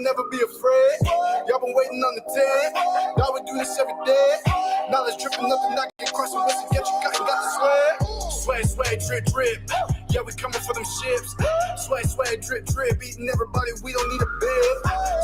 never be afraid. Y'all been waiting on the 10. Now we do this every day. Knowledge dripping up and knocking, crossing what's to get you got the swag. Swag, swag, drip, drip. Yeah, we coming for them ships. Swag, swag, drip, drip. Eating everybody, we don't need a bed.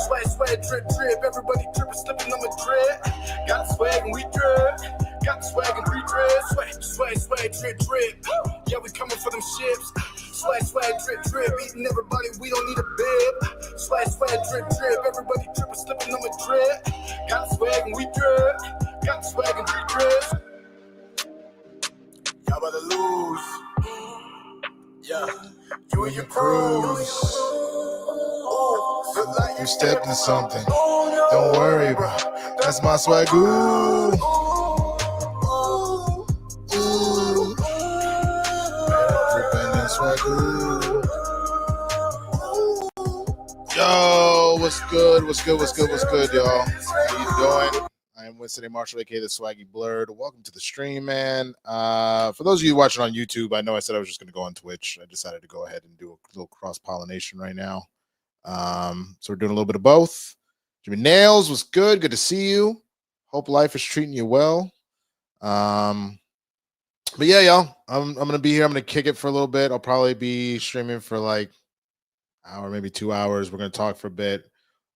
Swag, swag, drip, drip. Everybody dripping, slipping on the drip. Got the swag and we drip. Got the swag and we drip. Swag, swag, swag, drip, drip. Yeah, we coming for them ships. Swag, swag, drip, drip. Eating everybody, we don't need a bed. Swag, swag, drip, drip. Everybody dripping, slipping on the drip. Got the swag and we drip. Got the swag and we drip. Y'all about to lose. Yeah, you and your crews. Look like You stepped in something. Don't worry, bro. That's my swag. Ooh. Ooh. Dripping in swag. Ooh. Yo, what's good? What's good? What's good? What's good, y'all? How you doing? I am Winston A. Marshall, aka the Swaggy Blurred. Welcome to the stream, man. For those of you watching on YouTube, I know I said I was just going to go on Twitch. I decided to go ahead and do a little cross-pollination right now. So we're doing a little bit of both. Jimmy Nails was good. Good to see you. Hope life is treating you well. But yeah, y'all, I'm going to be here. I'm going to kick it for a little bit. I'll probably be streaming for like an hour, maybe 2 hours. We're going to talk for a bit.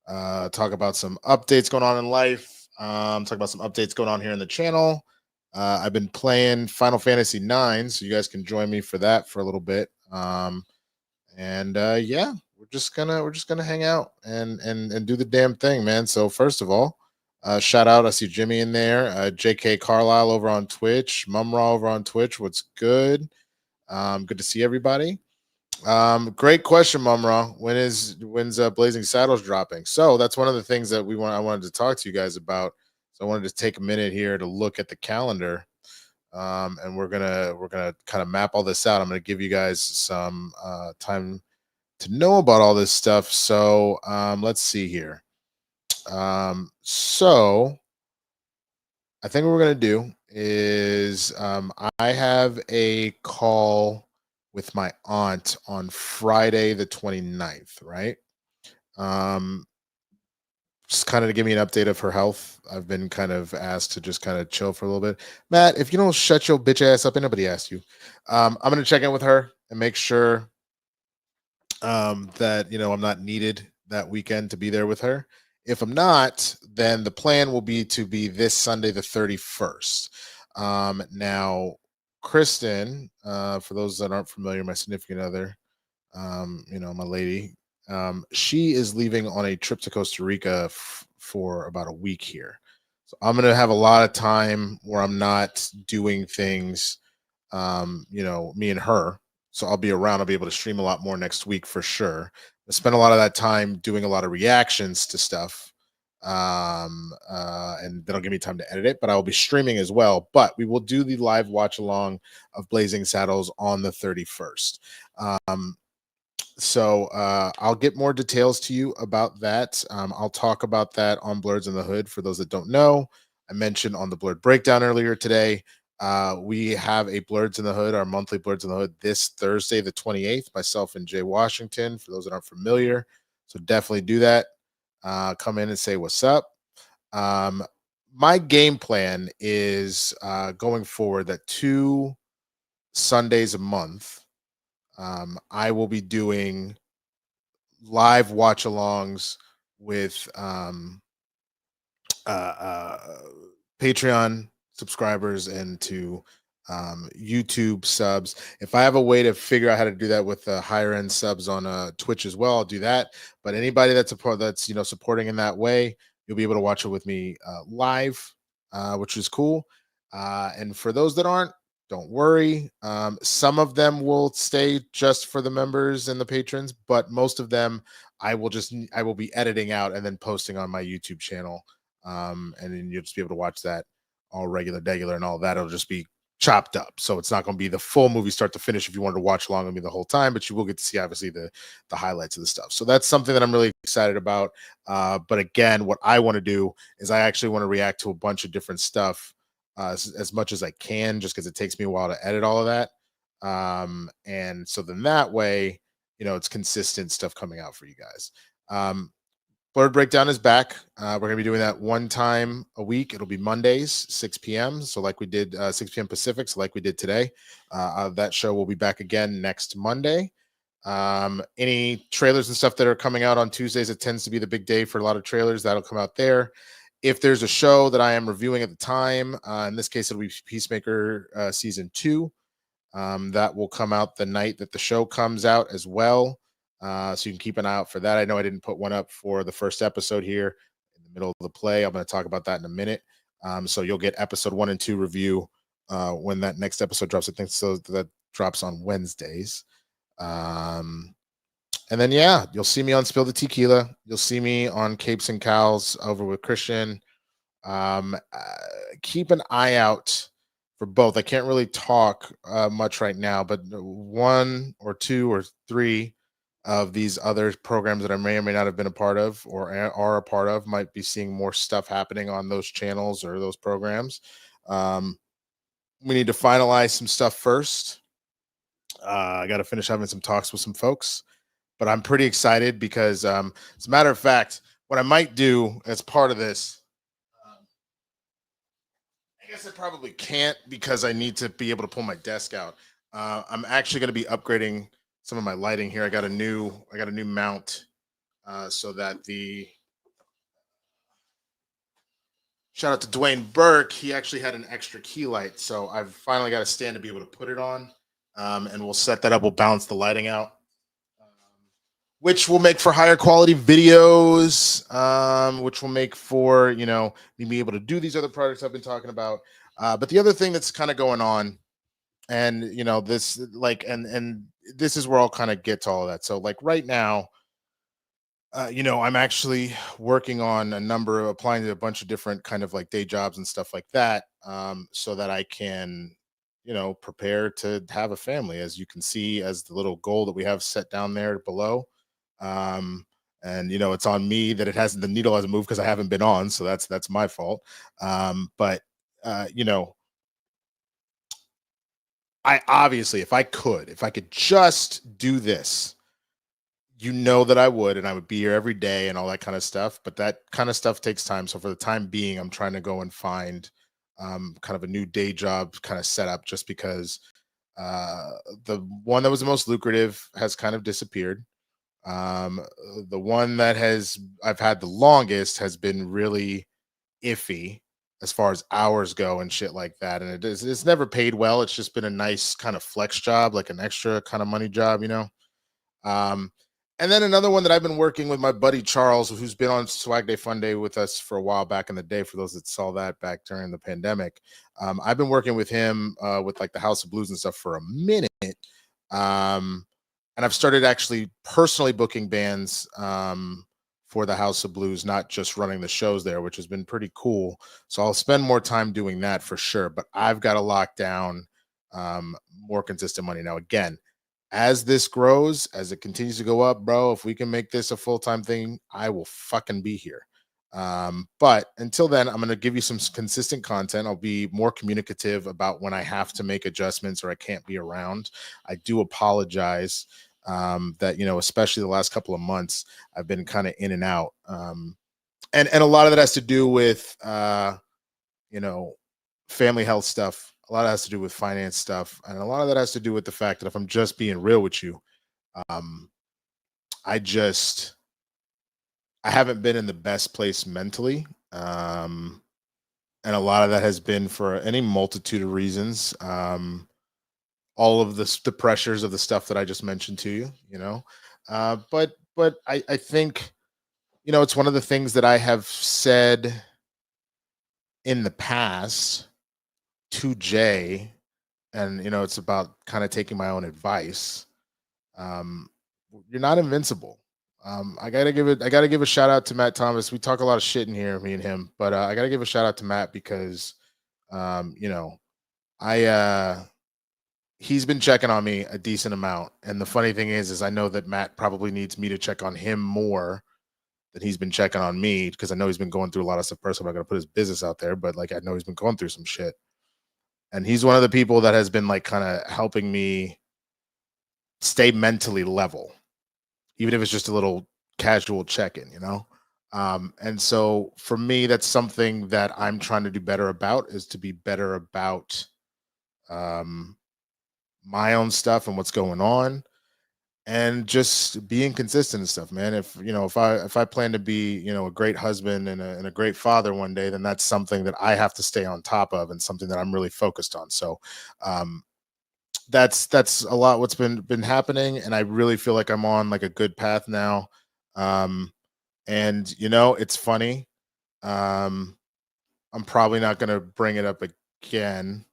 Talk about some updates going on in life. Talk about some updates going on here in the channel. I've been playing Final Fantasy 9, so you guys can join me for that for a little bit. Yeah, we're just gonna hang out and do the damn thing, man. So first of all, shout out, I see Jimmy in there, JK Carlisle over on Twitch, Mumra over on Twitch. What's good? Good to see everybody. Great question, Mumra. When's Blazing Saddles dropping? So that's one of the things that I wanted to talk to you guys about. So I wanted to take a minute here to look at the calendar. And we're gonna kind of map all this out. I'm gonna give you guys some time to know about all this stuff. So let's see here. So I think what we're gonna do is I have a call with my aunt on Friday the 29th, right? Just kind of to give me an update of her health. I've been kind of asked to just kind of chill for a little bit. Matt, if you don't shut your bitch ass up, and nobody asked you, I'm going to check in with her and make sure that, I'm not needed that weekend to be there with her. If I'm not, then the plan will be to be this Sunday, the 31st. Now, Kristen, for those that aren't familiar, my significant other, my lady, she is leaving on a trip to Costa Rica for about a week here. So I'm going to have a lot of time where I'm not doing things, me and her. So I'll be around. I'll be able to stream a lot more next week for sure. I spend a lot of that time doing a lot of reactions to stuff. And that'll give me time to edit it, but I will be streaming as well. But we will do the live watch along of Blazing Saddles on the 31st. So I'll get more details to you about that. I'll talk about that on Blurs in the Hood. For those that don't know, I mentioned on the Blurred Breakdown earlier today, we have a Blurs in the Hood, our monthly Blurs in the Hood, this Thursday, the 28th, myself and Jay Washington, for those that aren't familiar. So definitely do that. Come in and say what's up. My game plan is going forward that 2 Sundays a month, I will be doing live watch-alongs with Patreon subscribers and to YouTube subs. If I have a way to figure out how to do that with higher end subs on Twitch as well, I'll do that. But anybody that's supporting in that way, you'll be able to watch it with me live, which is cool. And for those that aren't, don't worry. Some of them will stay just for the members and the patrons, but most of them I will be editing out and then posting on my YouTube channel. And then you'll just be able to watch that all regular and all that. It'll just be chopped up. So it's not going to be the full movie start to finish if you wanted to watch along with me the whole time, but you will get to see obviously the highlights of the stuff. So that's something that I'm really excited about. But again, what I want to do is I actually want to react to a bunch of different stuff as much as I can, just because it takes me a while to edit all of that. And so then that way, it's consistent stuff coming out for you guys. Blurred Breakdown is back. We're going to be doing that one time a week. It'll be Mondays, 6 p.m. So like we did 6 p.m. Pacific, so like we did today. That show will be back again next Monday. Any trailers and stuff that are coming out on Tuesdays, it tends to be the big day for a lot of trailers. That'll come out there. If there's a show that I am reviewing at the time, in this case, it'll be Peacemaker Season 2. That will come out the night that the show comes out as well. So you can keep an eye out for that. I know I didn't put one up for the first episode here in the middle of the play. I'm going to talk about that in a minute. So you'll get episode 1 and 2 review when that next episode drops. I think so that drops on Wednesdays. And then, yeah, you'll see me on Spill the Tequila. You'll see me on Capes and Cows over with Christian. Keep an eye out for both. I can't really talk much right now, but 1 or 2 or 3 of these other programs that I may or may not have been a part of or are a part of might be seeing more stuff happening on those channels or those programs. We need to finalize some stuff first. I got to finish having some talks with some folks, but I'm pretty excited because, as a matter of fact, what I might do as part of this, I guess I probably can't because I need to be able to pull my desk out. I'm actually going to be upgrading some of my lighting here. I got a new mount so that the shout out to Dwayne Burke. He actually had an extra key light, so I've finally got a stand to be able to put it on, and we'll set that up. We'll balance the lighting out, which will make for higher quality videos, which will make for, me being able to do these other projects I've been talking about. But the other thing that's kind of going on, and this and this is where I'll kind of get to all of that. So like right now, I'm actually working on applying to a bunch of different kind of like day jobs and stuff like that, so that I can, prepare to have a family, as you can see, as the little goal that we have set down there below. And it's on me that the needle hasn't moved because I haven't been on, so that's my fault. But I obviously, if I could just do this, that I would, and I would be here every day and all that kind of stuff. But that kind of stuff takes time. So for the time being, I'm trying to go and find kind of a new day job kind of setup, just because the one that was the most lucrative has kind of disappeared. The one that I've had the longest has been really iffy as far as hours go and shit like that. And it's never paid well. It's just been a nice kind of flex job, like an extra kind of money job, and then another one that I've been working with my buddy Charles, who's been on Swag Day Fun Day with us for a while back in the day, for those that saw that back during the pandemic. I've been working with him with like the House of Blues and stuff for a minute. And I've started actually personally booking bands for the House of Blues, not just running the shows there, which has been pretty cool. So I'll spend more time doing that for sure. But I've got to lock down more consistent money. Now, again, as this grows, as it continues to go up, bro, if we can make this a full-time thing, I will fucking be here. But until then, I'm going to give you some consistent content. I'll be more communicative about when I have to make adjustments or I can't be around. I do apologize that, especially the last couple of months, I've been kind of in and out. And a lot of that has to do with, family health stuff. A lot of that has to do with finance stuff. And a lot of that has to do with the fact that, if I'm just being real with you, I haven't been in the best place mentally. And a lot of that has been for any multitude of reasons. All of the pressures of the stuff that I just mentioned to you, but I think, it's one of the things that I have said in the past to Jay, and it's about kind of taking my own advice. You're not invincible. I gotta give a shout out to Matt Thomas. We talk a lot of shit in here, me and him, but I gotta give a shout out to Matt because he's been checking on me a decent amount. And the funny thing is I know that Matt probably needs me to check on him more than he's been checking on me, because I know he's been going through a lot of stuff personally. I'm not gonna put his business out there, but like, I know he's been going through some shit. And he's one of the people that has been like kind of helping me stay mentally level, even if it's just a little casual check-in, And so for me, that's something that I'm trying to do better about, is to be better about um, my own stuff and what's going on, and just being consistent and stuff, man. If if I plan to be a great husband and a great father one day, then that's something that I have to stay on top of and something that I'm really focused on. So um, that's a lot what's been happening, and I really feel like I'm on like a good path now. Um, and it's funny. Um, I'm probably not going to bring it up again,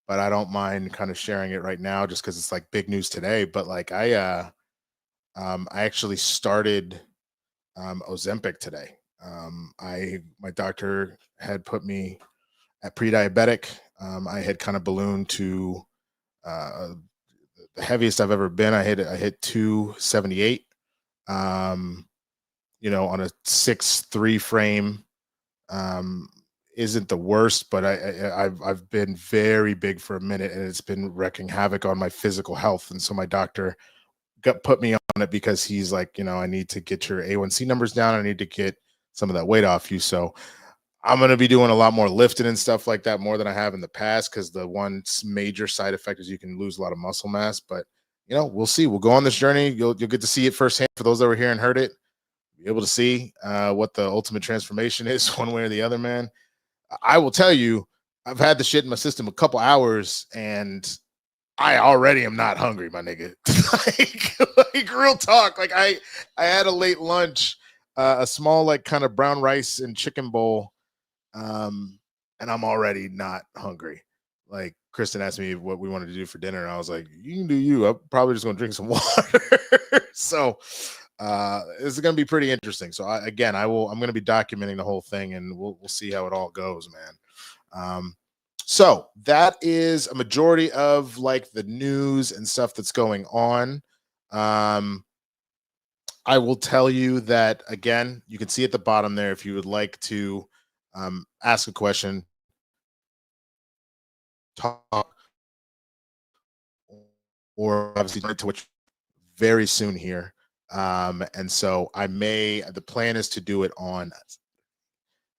but I don't mind kind of sharing it right now just because it's like big news today. But like I actually started Ozempic today. My doctor had put me at pre-diabetic. I had kind of ballooned to uh, the heaviest I've ever been. I hit 278. Um, on a 6'3" frame. Um, isn't the worst, but I've been very big for a minute, and it's been wrecking havoc on my physical health. And so my doctor put me on it because he's like, I need to get your A1C numbers down. I need to get some of that weight off you. So I'm going to be doing a lot more lifting and stuff like that, more than I have in the past, because the one major side effect is you can lose a lot of muscle mass. But we'll see. We'll go on this journey. You'll get to see it firsthand. For those that were here and heard it, be able to see what the ultimate transformation is, one way or the other, man. I will tell you, I've had the shit in my system a couple hours, and I already am not hungry, my nigga. like real talk. Like I had a late lunch, a small like kind of brown rice and chicken bowl, and I'm already not hungry. Like Kristen asked me what we wanted to do for dinner, and I was like, "You can do you. I'm probably just gonna drink some water." So this is gonna be pretty interesting. So I'm gonna be documenting the whole thing, and we'll see how it all goes, man. So that is a majority of like the news and stuff that's going on. Um, I will tell you that again, you can see at the bottom there if you would like to ask a question, talk, or obviously donate to Twitch very soon here. And so the plan is to do it on,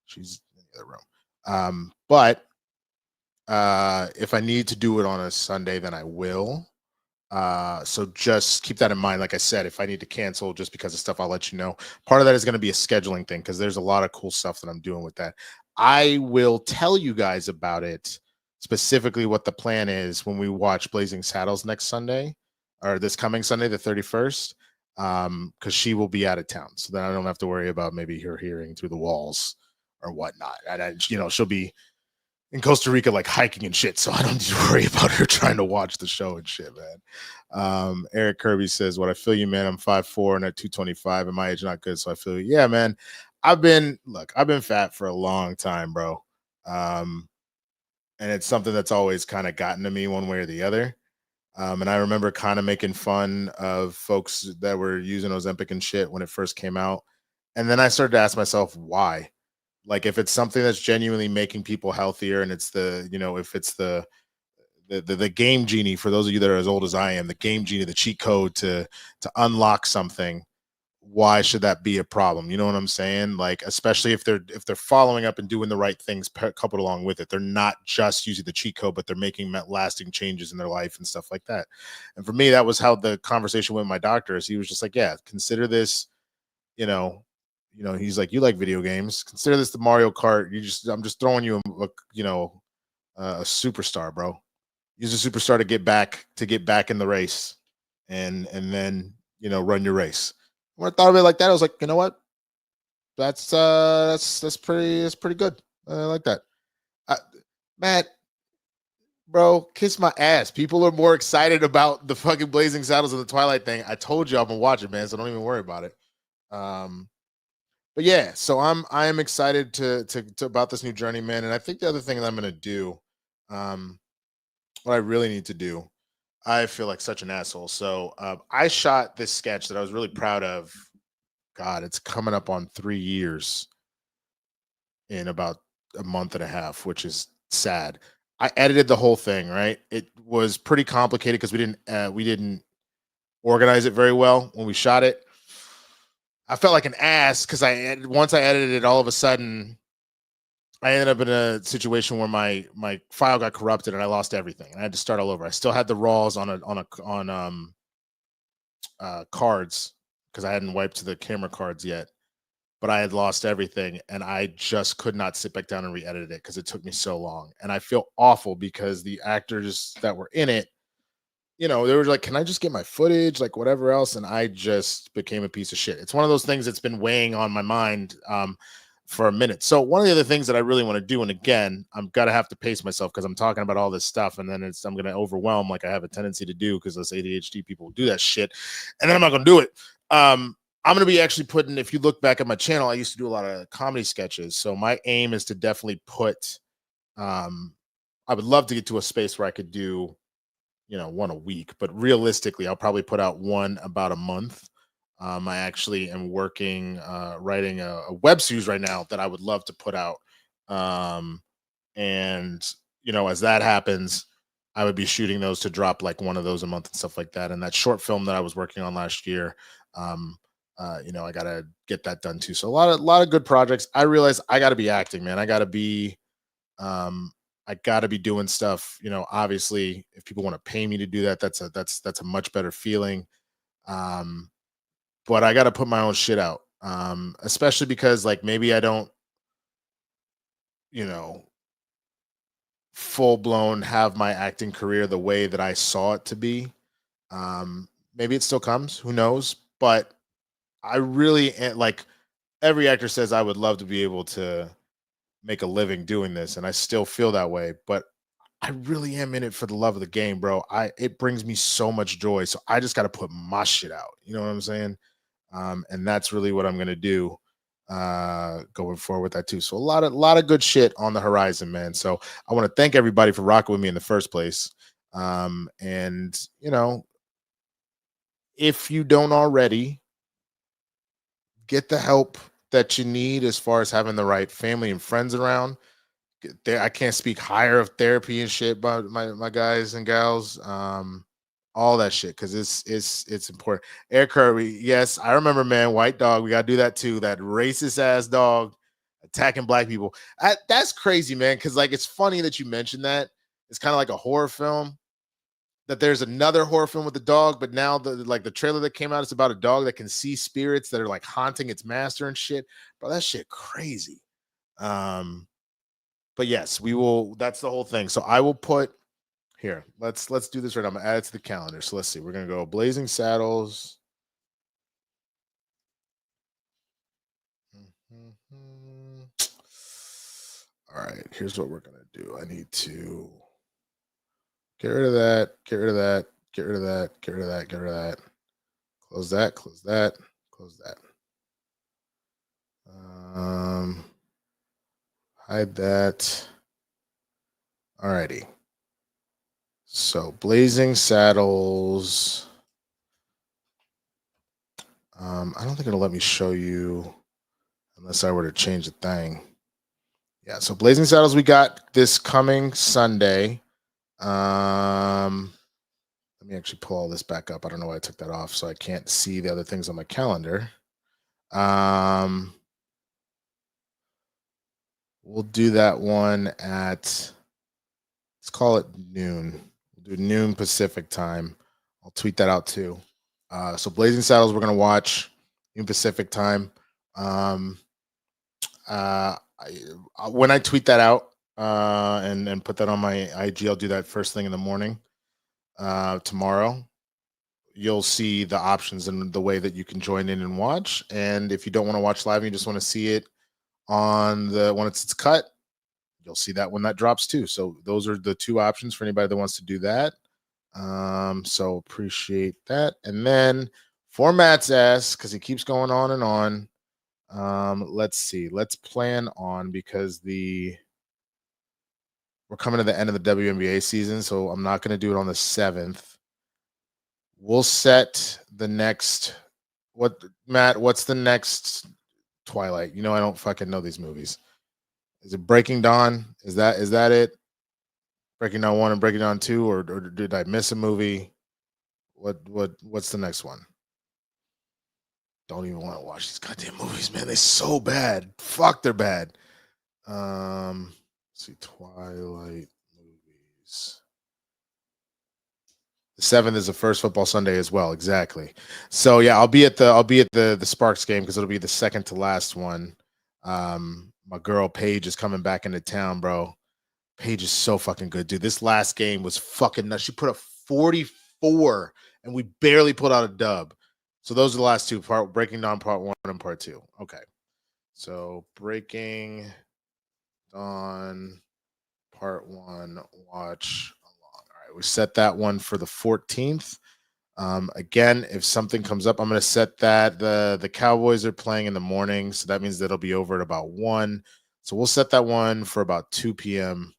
she's in the other room. But if I need to do it on a Sunday, then I will. So just keep that in mind. Like I said, if I need to cancel just because of stuff, I'll let you know. Part of that is going to be a scheduling thing, because there's a lot of cool stuff that I'm doing with that. I will tell you guys about it, specifically what the plan is, when we watch Blazing Saddles next Sunday, or this coming Sunday, the 31st, because she will be out of town. So then I don't have to worry about maybe her hearing through the walls or whatnot. And she'll be in Costa Rica, like hiking and shit. So I don't need to worry about her trying to watch the show and shit, man. Eric Kirby says, "What I feel you, man. I'm 5'4" and at 225, and my age not good. So I feel you. Yeah, man. I've been fat for a long time, bro. And it's something that's always kind of gotten to me one way or the other. And I remember kind of making fun of folks that were using Ozempic and shit when it first came out. And then I started to ask myself why. Like, if it's something that's genuinely making people healthier, and it's if it's the game genie, for those of you that are as old as I am, the game genie, the cheat code to unlock something, why should that be a problem? You know what I'm saying? Like, especially if they're following up and doing the right things coupled along with it. They're not just using the cheat code, but they're making lasting changes in their life and stuff like that. And for me, that was how the conversation with my doctor is. He was just like, yeah, consider this, he's like, you like video games, consider this the Mario Kart. I'm just throwing you a superstar, bro. Use a superstar to get back in the race, and then run your race. When I thought of it like that, I was like, you know what? That's pretty good. I like that. Matt, bro, kiss my ass. People are more excited about the fucking Blazing Saddles and the Twilight thing. I told you I'm gonna watch it, man. So don't even worry about it. But yeah, so I am excited to about this new journey, man. And I think the other thing that I'm gonna do, what I really need to do, I feel like such an asshole. So I shot this sketch that I was really proud of. God, it's coming up on 3 years in about a month and a half, which is sad. I edited the whole thing, right? It was pretty complicated because we didn't organize it very well when we shot it. I felt like an ass because once I edited it, all of a sudden I ended up in a situation where my file got corrupted and I lost everything. And I had to start all over. I still had the raws on cards because I hadn't wiped the camera cards yet, but I had lost everything and I just could not sit back down and re-edit it because it took me so long. And I feel awful because the actors that were in it, you know, they were like, "Can I just get my footage?" Like whatever else, and I just became a piece of shit. It's one of those things that's been weighing on my mind for a minute. So one of the other things that I really want to do, and again, I'm gonna have to pace myself because I'm talking about all this stuff, and then I'm gonna overwhelm like I have a tendency to do because those ADHD people do that shit, and then I'm not gonna do it. I'm gonna be actually putting. If you look back at my channel, I used to do a lot of comedy sketches. So my aim is to definitely put. I would love to get to a space where I could do, you know, one a week, but realistically I'll probably put out one about a month. I actually am working writing a web series right now that I would love to put out. um, and you know, as that happens, I would be shooting those to drop like one of those a month and stuff like that. And that short film that I was working on last year, um, you know, I gotta get that done too. So a lot of good projects. I realize I gotta be acting, man. Um I got to be doing stuff, you know. Obviously, if people want to pay me to do that, that's a much better feeling. Um but I got to put my own shit out. Especially because like maybe I don't, you know, full blown have my acting career the way that I saw it to be. Maybe it still comes, who knows? But I really like every actor says I would love to be able to make a living doing this and I still feel that way, but I really am in it for the love of the game, bro. It brings me so much joy. So I just got to put my shit out. You know what I'm saying? And that's really what I'm gonna do going forward with that too. So a lot of good shit on the horizon, man. So I want to thank everybody for rocking with me in the first place. And you know, if you don't already, get the help that you need as far as having the right family and friends around there. I can't speak higher of therapy and shit, but my guys and gals, all that shit, because it's important. Eric Kirby, yes, I remember, man. White dog, we gotta do that too. That racist ass dog attacking black people. That's crazy, man. Because like it's funny that you mentioned that. It's kind of like a horror film. That there's another horror film with the dog, but now the trailer that came out is about a dog that can see spirits that are like haunting its master and shit. Bro, that shit crazy. Um, but yes, we will. That's the whole thing. So I will put here. Let's do this right now. I'm gonna add it to the calendar. So let's see. We're gonna go Blazing Saddles. All right. Here's what we're gonna do. I need to get rid of that. Get rid of that. Get rid of that. Get rid of that. Get rid of that. Close that. Close that. Close that. Um, hide that. Alrighty. So Blazing Saddles. I don't think it'll let me show you unless I were to change the thing. Yeah, so Blazing Saddles we got this coming Sunday. Let me actually pull all this back up. I don't know why I took that off, so I can't see the other things on my calendar. Um, we'll do that one at, let's call it noon. We'll do noon Pacific time. I'll tweet that out too. So Blazing Saddles, we're gonna watch noon Pacific time. Um, when I tweet that out and put that on my IG, I'll do that first thing in the morning tomorrow. You'll see the options and the way that you can join in and watch. And if you don't want to watch live, and you just want to see it on the when it's cut, you'll see that when that drops too. So those are the two options for anybody that wants to do that. So appreciate that. And then for Matt's ass, because he keeps going on and on. Let's see. Let's plan on because we're coming to the end of the WNBA season, so I'm not going to do it on the 7th. We'll set the next what Matt, what's the next Twilight? You know, I don't fucking know these movies. Is it Breaking Dawn? Is that it? Breaking Dawn 1 and Breaking Dawn 2, or did I miss a movie? What's the next one? Don't even want to watch these goddamn movies, man. They're so bad. Fuck, they're bad. Let's see, Twilight movies. The 7th is the first football Sunday as well. Exactly. So yeah, I'll be at the Sparks game because it'll be the second to last one. My girl Paige is coming back into town, bro. Paige is so fucking good, dude. This last game was fucking nuts. She put up 44, and we barely put out a dub. So those are the last two Breaking Dawn Part 1 and Part 2. Okay. So Breaking Dawn Part 1, watch along. All right, we set that one for the 14th. Again, if something comes up, I'm going to set that. The Cowboys are playing in the morning, so that means that it'll be over at about 1. So we'll set that one for about 2 p.m.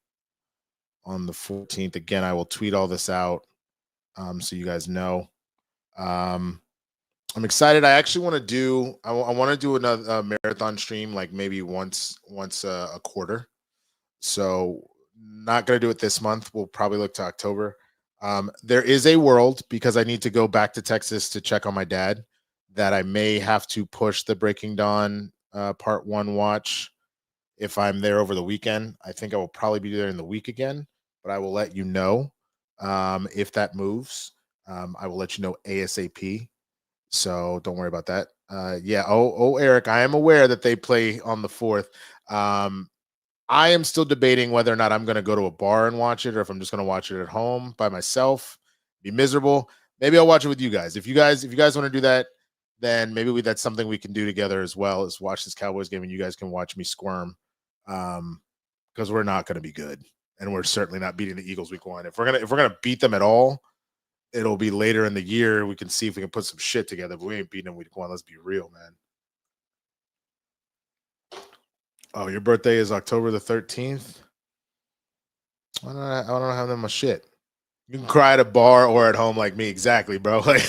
on the 14th. Again, I will tweet all this out so you guys know. I'm excited. I actually want to do. I want to do another marathon stream, like maybe once a quarter. So not going to do it this month. We'll probably look to October. There is a world, because I need to go back to Texas to check on my dad, that I may have to push the Breaking Dawn Part 1 watch if I'm there over the weekend. I think I will probably be there in the week again, but I will let you know if that moves. I will let you know ASAP. So don't worry about that. Yeah. Oh, Eric, I am aware that they play on the 4th. I am still debating whether or not I'm going to go to a bar and watch it, or if I'm just going to watch it at home by myself, be miserable. Maybe I'll watch it with you guys. If you guys want to do that, then maybe that's something we can do together as well, is watch this Cowboys game and you guys can watch me squirm. Because we're not going to be good, and we're certainly not beating the Eagles week 1. If we're gonna beat them at all, it'll be later in the year. We can see if we can put some shit together, but we ain't beating them week 1. Let's be real, man. Oh, your birthday is October the 13th. I don't have that much shit. You can cry at a bar or at home like me. Exactly, bro. Like,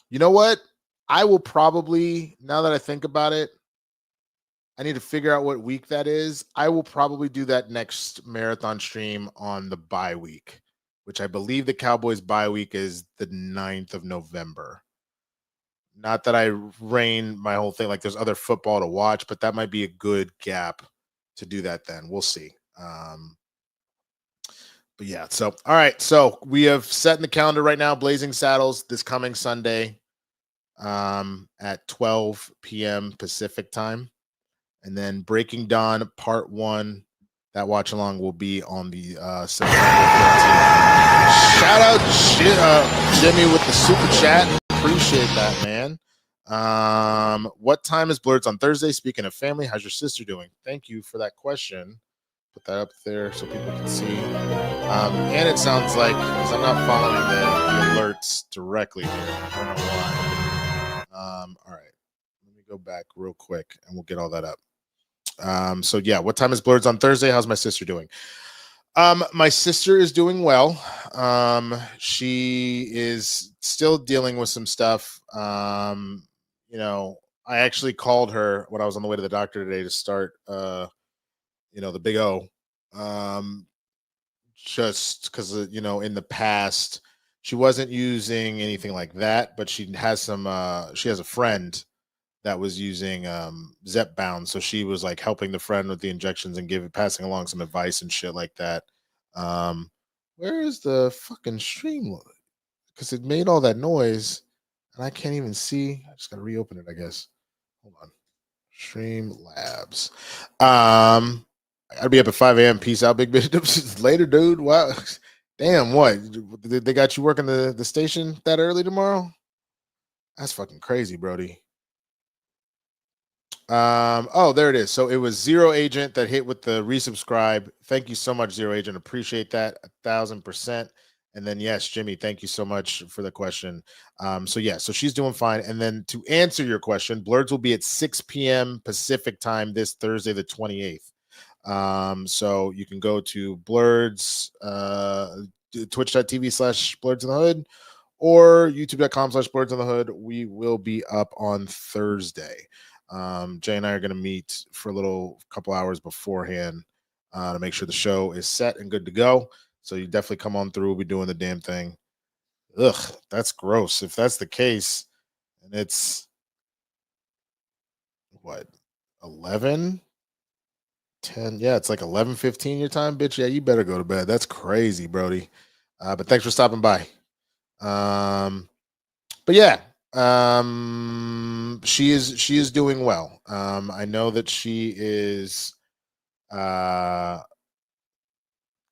you know what? I will probably, now that I think about it, I need to figure out what week that is. I will probably do that next marathon stream on the bye week, which I believe the Cowboys bye week is the 9th of November. Not that I reign my whole thing, like there's other football to watch, but that might be a good gap to do that then. We'll see. But yeah, so all right. So we have set in the calendar right now, Blazing Saddles this coming Sunday at 12 p.m. Pacific time. And then Breaking Dawn Part 1, that watch along will be on the September 15th. Shout out Jimmy with the super chat. Appreciate that, man. What time is Blurts on Thursday? Speaking of family, how's your sister doing? Thank you for that question. Put that up there so people can see. And it sounds like, because I'm not following the alerts directly here, I don't know why. All right, let me go back real quick and we'll get all that up. So yeah, what time is Blurts on Thursday? How's my sister doing? My sister is doing well. She is still dealing with some stuff. You know, I actually called her when I was on the way to the doctor today to start, the big O. Just because, in the past, she wasn't using anything like that, but she has she has a friend that was using Zepbound. So she was like helping the friend with the injections and passing along some advice and shit like that. Where is the fucking stream? Because it made all that noise and I can't even see. I just gotta reopen it, I guess. Hold on. Stream Labs. I'd be up at 5 a.m. Peace out, big bitch. Later, dude. Wow. Damn, what? They got you working the station that early tomorrow? That's fucking crazy, Brody. Oh, there it is. So it was Zero Agent that hit with the resubscribe. Thank you so much, Zero Agent. Appreciate that 1,000%. And then yes, Jimmy, thank you so much for the question. So she's doing fine. And then to answer your question, Blurds will be at 6 p.m. Pacific time this Thursday, the 28th. So you can go to Blurds, twitch.tv/Blurds in the Hood, or youtube.com/Blurds in the Hood. We will be up on Thursday. Jay and I are going to meet for a couple hours beforehand to make sure the show is set and good to go. So you definitely come on through. We'll be doing the damn thing. Ugh, that's gross. If that's the case, and it's what 11, 10? Yeah, it's like 11:15 your time, bitch. Yeah, you better go to bed. That's crazy, Brody. But thanks for stopping by. Um, but yeah, she is doing well. I know that she is uh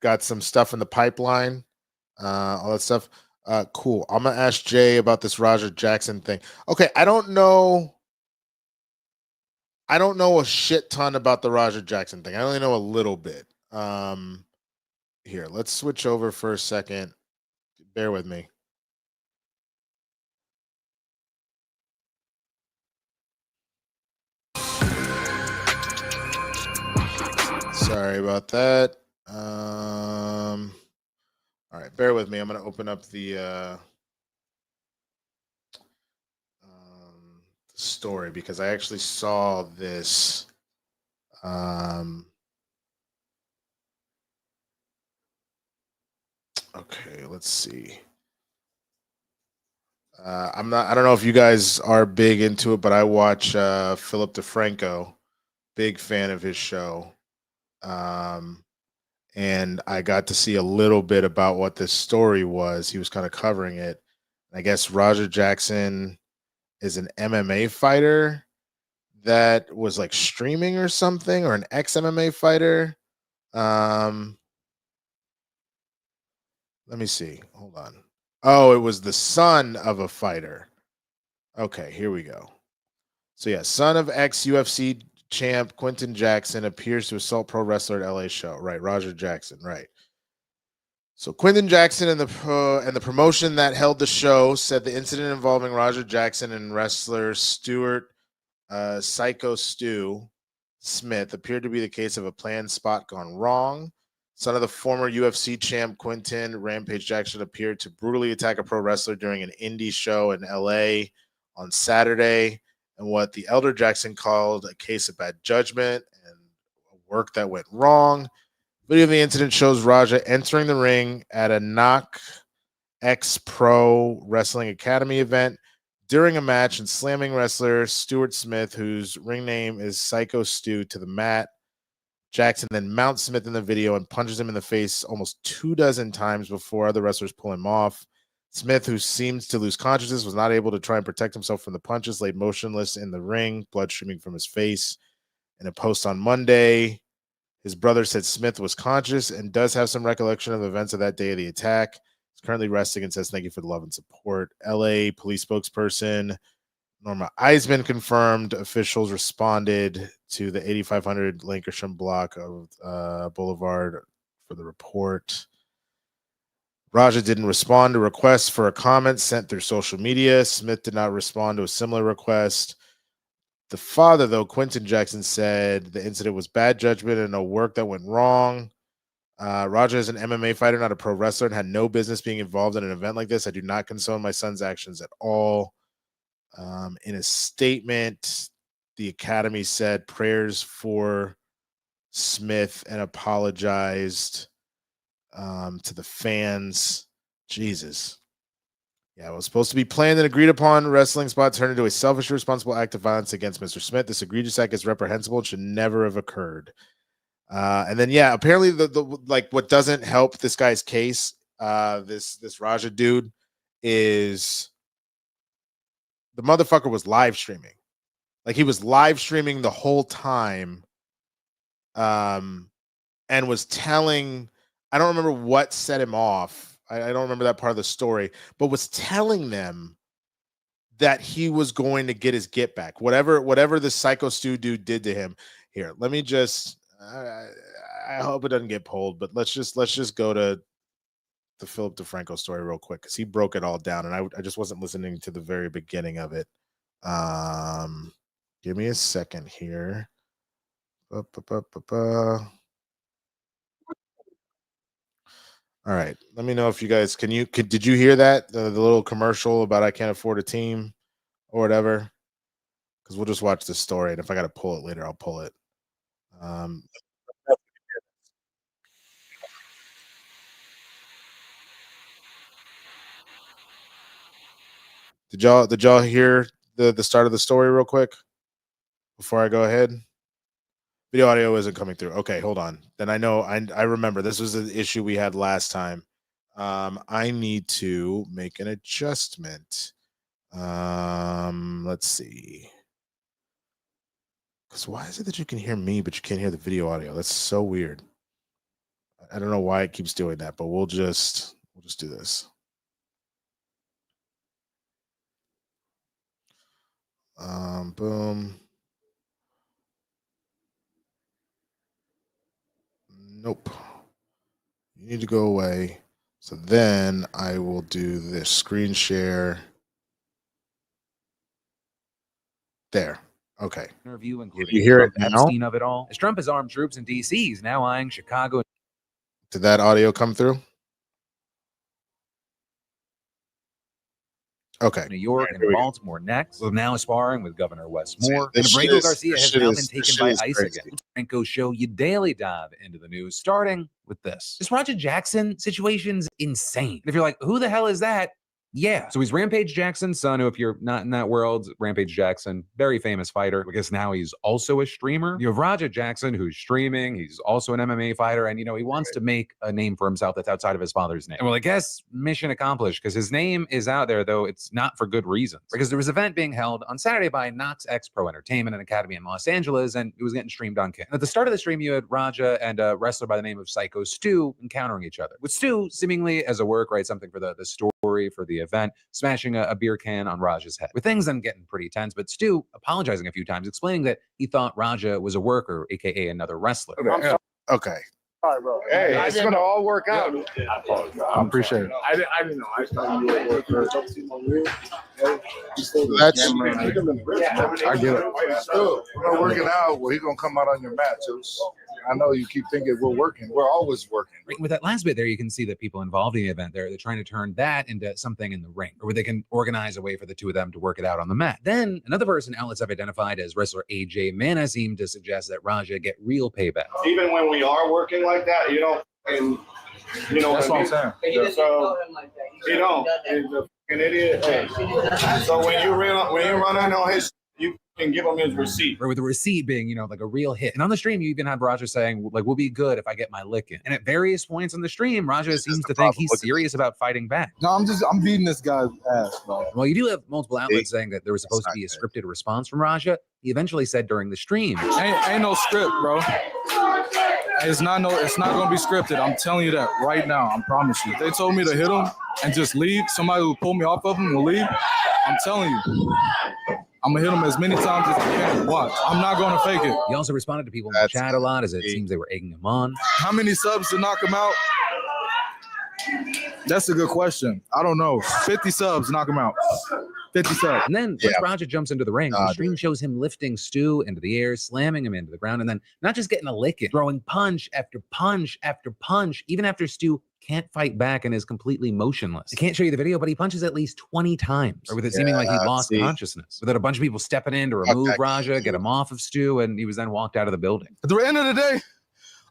got some stuff in the pipeline, all that stuff. Cool. I'm gonna ask Jay about this Roger Jackson thing. Okay, I don't know a shit ton about the Roger Jackson thing. I only know a little bit. Here, let's switch over for a second. Bear with me. Sorry about that. All right, bear with me. I'm gonna open up the story because I actually saw this. Um, okay, let's see. I don't know if you guys are big into it, but I watch Philip DeFranco. Big fan of his show. Um, and I got to see a little bit about what this story was. He was kind of covering it. I guess Roger Jackson is an MMA fighter that was like streaming or something, or an ex MMA fighter. Um, Let me see. Hold on. Oh, it was the son of a fighter. Okay, here we go. So yeah, son of ex UFC champ Quentin Jackson appears to assault pro wrestler at LA show. Right, Roger Jackson. Right. So Quentin Jackson and the promotion that held the show said the incident involving Roger Jackson and wrestler Stuart Psycho Stu Smith appeared to be the case of a planned spot gone wrong. Son of the former UFC champ Quentin Rampage Jackson appeared to brutally attack a pro wrestler during an indie show in LA on Saturday, and what the elder Jackson called a case of bad judgment and work that went wrong. Video of the incident shows Raja entering the ring at a Knock X Pro Wrestling Academy event during a match and slamming wrestler Stuart Smith, whose ring name is Psycho Stu, to the mat. Jackson then mounts Smith in the video and punches him in the face almost 24 times before other wrestlers pull him off. Smith, who seems to lose consciousness, was not able to try and protect himself from the punches, laid motionless in the ring, blood streaming from his face. In a post on Monday, his brother said Smith was conscious and does have some recollection of events of that day of the attack. He's currently resting and says thank you for the love and support. LA police spokesperson Norma Eisman confirmed officials responded to the 8500 Lancashire block of Boulevard for the report. Raja didn't respond to requests for a comment sent through social media. Smith did not respond to a similar request. The father, though, Quentin Jackson, said the incident was bad judgment and no work that went wrong. Raja is an MMA fighter, not a pro wrestler, and had no business being involved in an event like this. I do not condone my son's actions at all. In a statement, the Academy said prayers for Smith and apologized to the fans. Jesus. Yeah, it was supposed to be planned and agreed upon. Wrestling spot turned into a selfish, irresponsible act of violence against Mr. Smith. This egregious act is reprehensible and should never have occurred. And then, yeah, apparently, the like what doesn't help this guy's case, this Raja dude, is the motherfucker was live streaming. Like he was live streaming the whole time, um, and was telling. I don't remember what set him off. I don't remember that part of the story, but was telling them that he was going to get his get back. Whatever the Psycho Stu dude did to him. Here, let me just. I hope it doesn't get pulled, but let's just go to the Philip DeFranco story real quick because he broke it all down, and I just wasn't listening to the very beginning of it. Um, Give me a second here. Ba, ba, ba, ba, ba. All right. Let me know if you guys did you hear that the little commercial about I can't afford a team or whatever? Because we'll just watch the story, and if I got to pull it later, I'll pull it. Um, Did y'all hear the start of the story real quick before I go ahead? Video audio isn't coming through. Okay, hold on. Then I remember this was an issue we had last time. I need to make an adjustment. Let's see. Because why is it that you can hear me but you can't hear the video audio? That's so weird. I don't know why it keeps doing that, but we'll just do this. Boom. Nope. You need to go away. So then I will do this screen share. There. Okay. Interview, You hear it now? Epstein of it all. As Trump has armed troops in D.C., he's now eyeing Chicago. Did that audio come through? Okay. New York and Baltimore next. We're now sparring with Governor Wes Moore. And This Abrego shit Garcia has shit now is- been this taken shit by is ICE crazy. again. Franco show you daily dive into the news, starting with this. This Roger Jackson situation's insane. And if you're like, who the hell is that? Yeah. So he's Rampage Jackson's son, who, if you're not in that world, Rampage Jackson, very famous fighter. I guess now he's also a streamer. You have Raja Jackson, who's streaming. He's also an MMA fighter. And, you know, he wants to make a name for himself that's outside of his father's name. And, well, I guess mission accomplished, because his name is out there, though it's not for good reasons. Because there was an event being held on Saturday by Knox X Pro Entertainment and Academy in Los Angeles, and it was getting streamed on King. At the start of the stream, you had Raja and a wrestler by the name of Psycho Stu encountering each other. With Stu, seemingly as a work, right, something for the story for the event, smashing a beer can on Raja's head. With things then getting pretty tense, but Stu apologizing a few times, explaining that he thought Raja was a worker, aka another wrestler. Okay. Sorry, bro. Hey, it's gonna all work out. I appreciate it. I didn't know. I thought you were working. That's I get it. We're working out. Well, he's gonna come out on your mat, too. I know you keep thinking we're working. We're always working. Right, with that last bit there, you can see that people involved in the event, they're trying to turn that into something in the ring, or where they can organize a way for the two of them to work it out on the mat. Then another person outlets have identified as wrestler AJ Mana seemed to suggest that Raja get real payback. Even when we are working like that, you know, and you know, That's what I'm saying. Yeah, so you know, he's a fucking idiot. Hey. So when you run in on his, you can give him his receipt. Or with the receipt being, you know, like a real hit. And on the stream, you even have Raja saying, like, we'll be good if I get my lick in. And at various points on the stream, Raja seems to think he's serious about fighting back. No, I'm beating this guy's ass, bro. Well, you do have multiple outlets saying that there was supposed to be a scripted response from Raja. He eventually said during the stream, Ain't no script, bro. It's not gonna be scripted. I'm telling you that right now. I promise you. If they told me to hit him and just leave, somebody will pull me off of him and leave. I'm telling you. I'm gonna hit him as many times as I can. Watch. I'm not gonna fake it. he also responded to people in the chat a lot, as it seems they were egging him on. How many subs to knock him out? That's a good question. I don't know. 50 subs, knock him out. 50 subs. And then once Raja jumps into the ring, the stream shows him lifting Stu into the air, slamming him into the ground, and then not just getting a lick in, throwing punch after punch after punch, even after Stu can't fight back and is completely motionless. I can't show you the video, but he punches at least 20 times, or with it seeming like he lost consciousness. Without a bunch of people stepping in to remove Raja, get him off of Stu, and he was then walked out of the building. At the end of the day,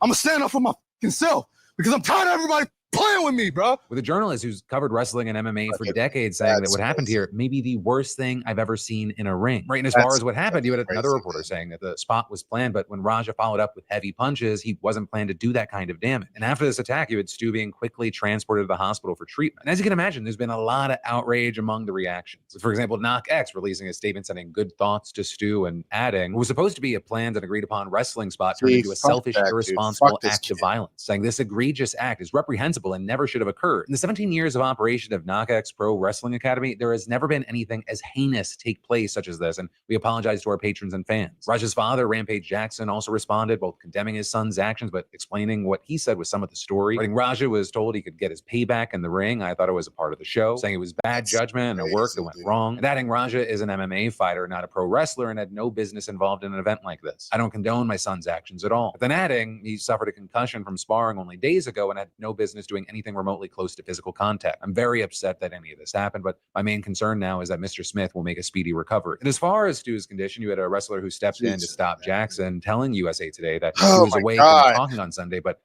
I'm gonna stand up for my fucking self because I'm tired of everybody playing with me, bro. With a journalist who's covered wrestling and MMA for decades saying that what happened here may be the worst thing I've ever seen in a ring. Right, and as far as what happened, you had another reporter saying that the spot was planned, but when Raja followed up with heavy punches, he wasn't planned to do that kind of damage. And after this attack, you had Stu being quickly transported to the hospital for treatment. And as you can imagine, there's been a lot of outrage among the reactions. For example, Knock X releasing a statement sending good thoughts to Stu and adding, what was supposed to be a planned and agreed upon wrestling spot turned into a selfish, irresponsible act of violence, saying this egregious act is reprehensible and never should have occurred. In the 17 years of operation of Knock X Pro Wrestling Academy, there has never been anything as heinous take place such as this, and we apologize to our patrons and fans. Raja's father, Rampage Jackson, also responded, both condemning his son's actions, but explaining what he said was some of the story. Writing, Raja was told he could get his payback in the ring. I thought it was a part of the show, saying it was bad judgment and a work that went wrong. And adding, Raja is an MMA fighter, not a pro wrestler, and had no business involved in an event like this. I don't condone my son's actions at all. But then adding, he suffered a concussion from sparring only days ago and had no business doing anything remotely close to physical contact. I'm very upset that any of this happened, but my main concern now is that Mr. Smith will make a speedy recovery. And as far as Stu's condition, you had a wrestler who stepped in to stop Jackson, telling USA Today that he was awake and talking on Sunday, but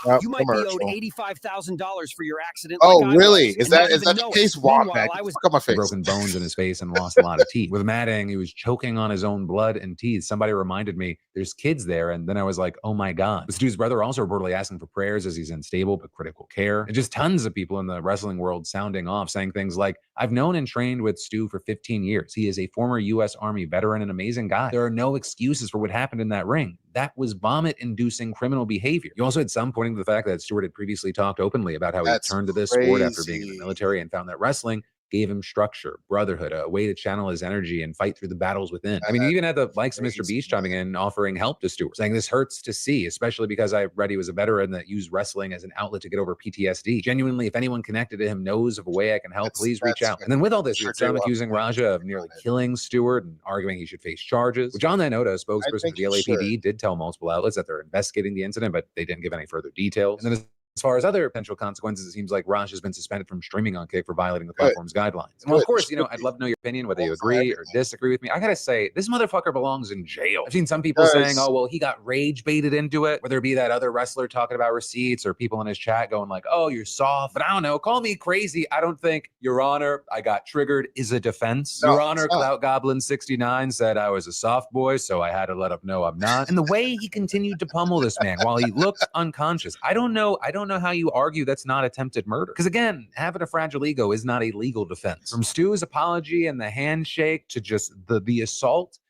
Yep, You might be owed commercial. $85,000 for your accident. Oh, like I really? was, Is and not that even the know it. case? Walk Meanwhile, back. I was Fuck on my face. Broken bones in his face and lost a lot of teeth. With Madding, he was choking on his own blood and teeth. Somebody reminded me there's kids there. And then I was like, oh my God. This dude's brother also reportedly asking for prayers as he's in stable but critical care. And just tons of people in the wrestling world sounding off, saying things like, I've known and trained with Stu for 15 years. He is a former U.S. Army veteran and amazing guy. There are no excuses for what happened in that ring. That was vomit-inducing criminal behavior. You also had some pointing to the fact that Stewart had previously talked openly about how he That's turned to this sport after being in the military and found that wrestling gave him structure, brotherhood, a way to channel his energy and fight through the battles within. I mean, you even had the likes of Mr. Beast chiming in, offering help to Stewart, saying this hurts to see, especially because I read he was a veteran that used wrestling as an outlet to get over PTSD. Genuinely, if anyone connected to him knows of a way I can help, please reach out. And then with all this, we had some accusing Raja of nearly killing Stewart and arguing he should face charges, which on that note, a spokesperson for the LAPD did tell multiple outlets that they're investigating the incident, but they didn't give any further details. And then as far as other potential consequences, it seems like Raj has been suspended from streaming on Kick for violating the platform's guidelines. And well, of course, you know, I'd love to know your opinion, whether you agree or disagree with me. I gotta say, this motherfucker belongs in jail. I've seen some people saying, oh, well, he got rage baited into it, whether it be that other wrestler talking about receipts or people in his chat going like, oh, you're soft. But I don't know, call me crazy. I don't think, Your Honor, I got triggered is a defense. Your Honor, Clout Goblin 69 said I was a soft boy, so I had to let him know I'm not. And the way he continued to pummel this man while he looked unconscious, I don't know how you argue that's not attempted murder. Because again, having a fragile ego is not a legal defense. From Stu's apology and the handshake to just the assault,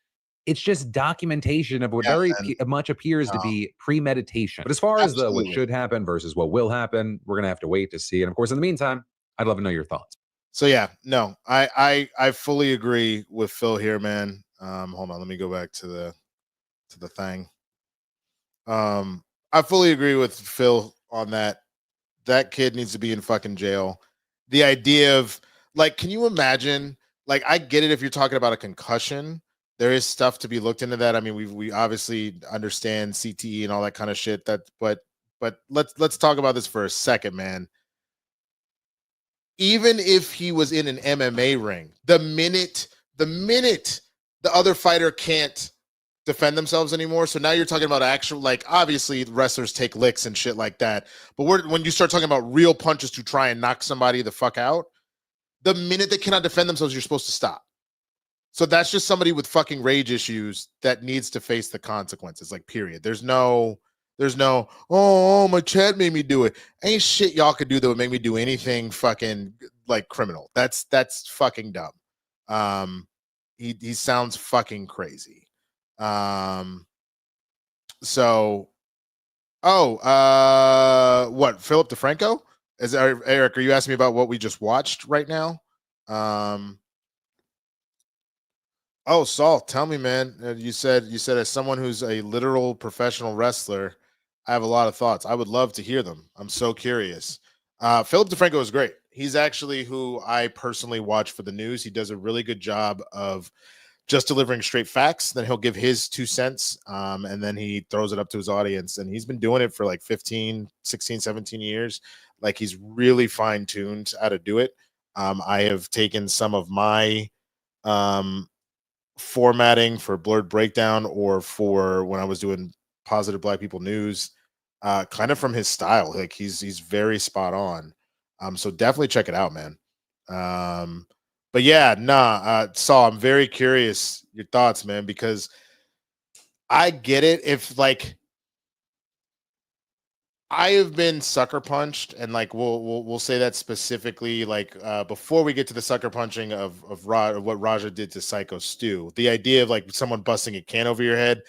it's just documentation of what very much appears to be premeditation. But as far as the what should happen versus what will happen, we're gonna have to wait to see. And of course, in the meantime, I'd love to know your thoughts. So yeah, no, I fully agree with Phil here, man. Hold on, let me go back to the thing. I fully agree with Phil on that. That kid needs to be in fucking jail. The idea of like, can you imagine? Like, I get it if you're talking about a concussion. There is stuff to be looked into that. I mean, we obviously understand CTE and all that kind of shit. But let's talk about this for a second, man. Even if he was in an MMA ring, the minute the other fighter can't defend themselves anymore. So now you're talking about actual, like, obviously wrestlers take licks and shit like that. But when you start talking about real punches to try and knock somebody the fuck out, the minute they cannot defend themselves, you're supposed to stop. So that's just somebody with fucking rage issues that needs to face the consequences. Like, period. There's no, oh, my chat made me do it. Ain't shit y'all could do that would make me do anything fucking like criminal. That's fucking dumb. He sounds fucking crazy. So what, Philip DeFranco? Eric, are you asking me about what we just watched right now? Saul, tell me, man. You said as someone who's a literal professional wrestler, I have a lot of thoughts. I would love to hear them. I'm so curious. Philip DeFranco is great. He's actually who I personally watch for the news. He does a really good job of just delivering straight facts. Then he'll give his 2 cents, and then he throws it up to his audience. And he's been doing it for like 15, 16, 17 years. Like, he's really fine-tuned how to do it. I have taken some of my formatting for Blurred Breakdown or for when I was doing Positive Black People News, kind of from his style. Like, he's very spot on. So definitely check it out, man. But yeah, Saul, I'm very curious your thoughts, man, because I get it. If like I have been sucker punched, and like we'll say that specifically, like before we get to the sucker punching of what Raja did to Psycho Stu, the idea of like someone busting a can over your head,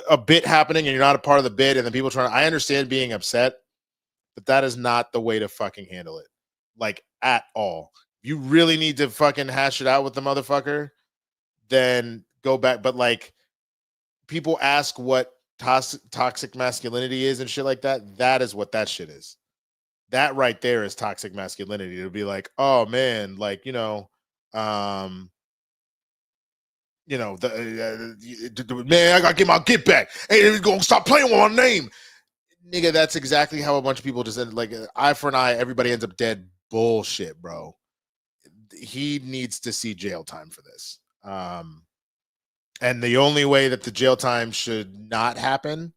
a bit happening, and you're not a part of the bit, and then people trying. I understand being upset, but that is not the way to fucking handle it, like at all. You really need to fucking hash it out with the motherfucker, then go back. But like, people ask what toxic masculinity is and shit like that. That is what that shit is. That right there is toxic masculinity. It'll be like, oh man, like, man, I gotta get my get back. Hey, you gonna stop playing with my name, nigga. That's exactly how a bunch of people just end, like, eye for an eye. Everybody ends up dead. Bullshit, bro. He needs to see jail time for this. And the only way that the jail time should not happen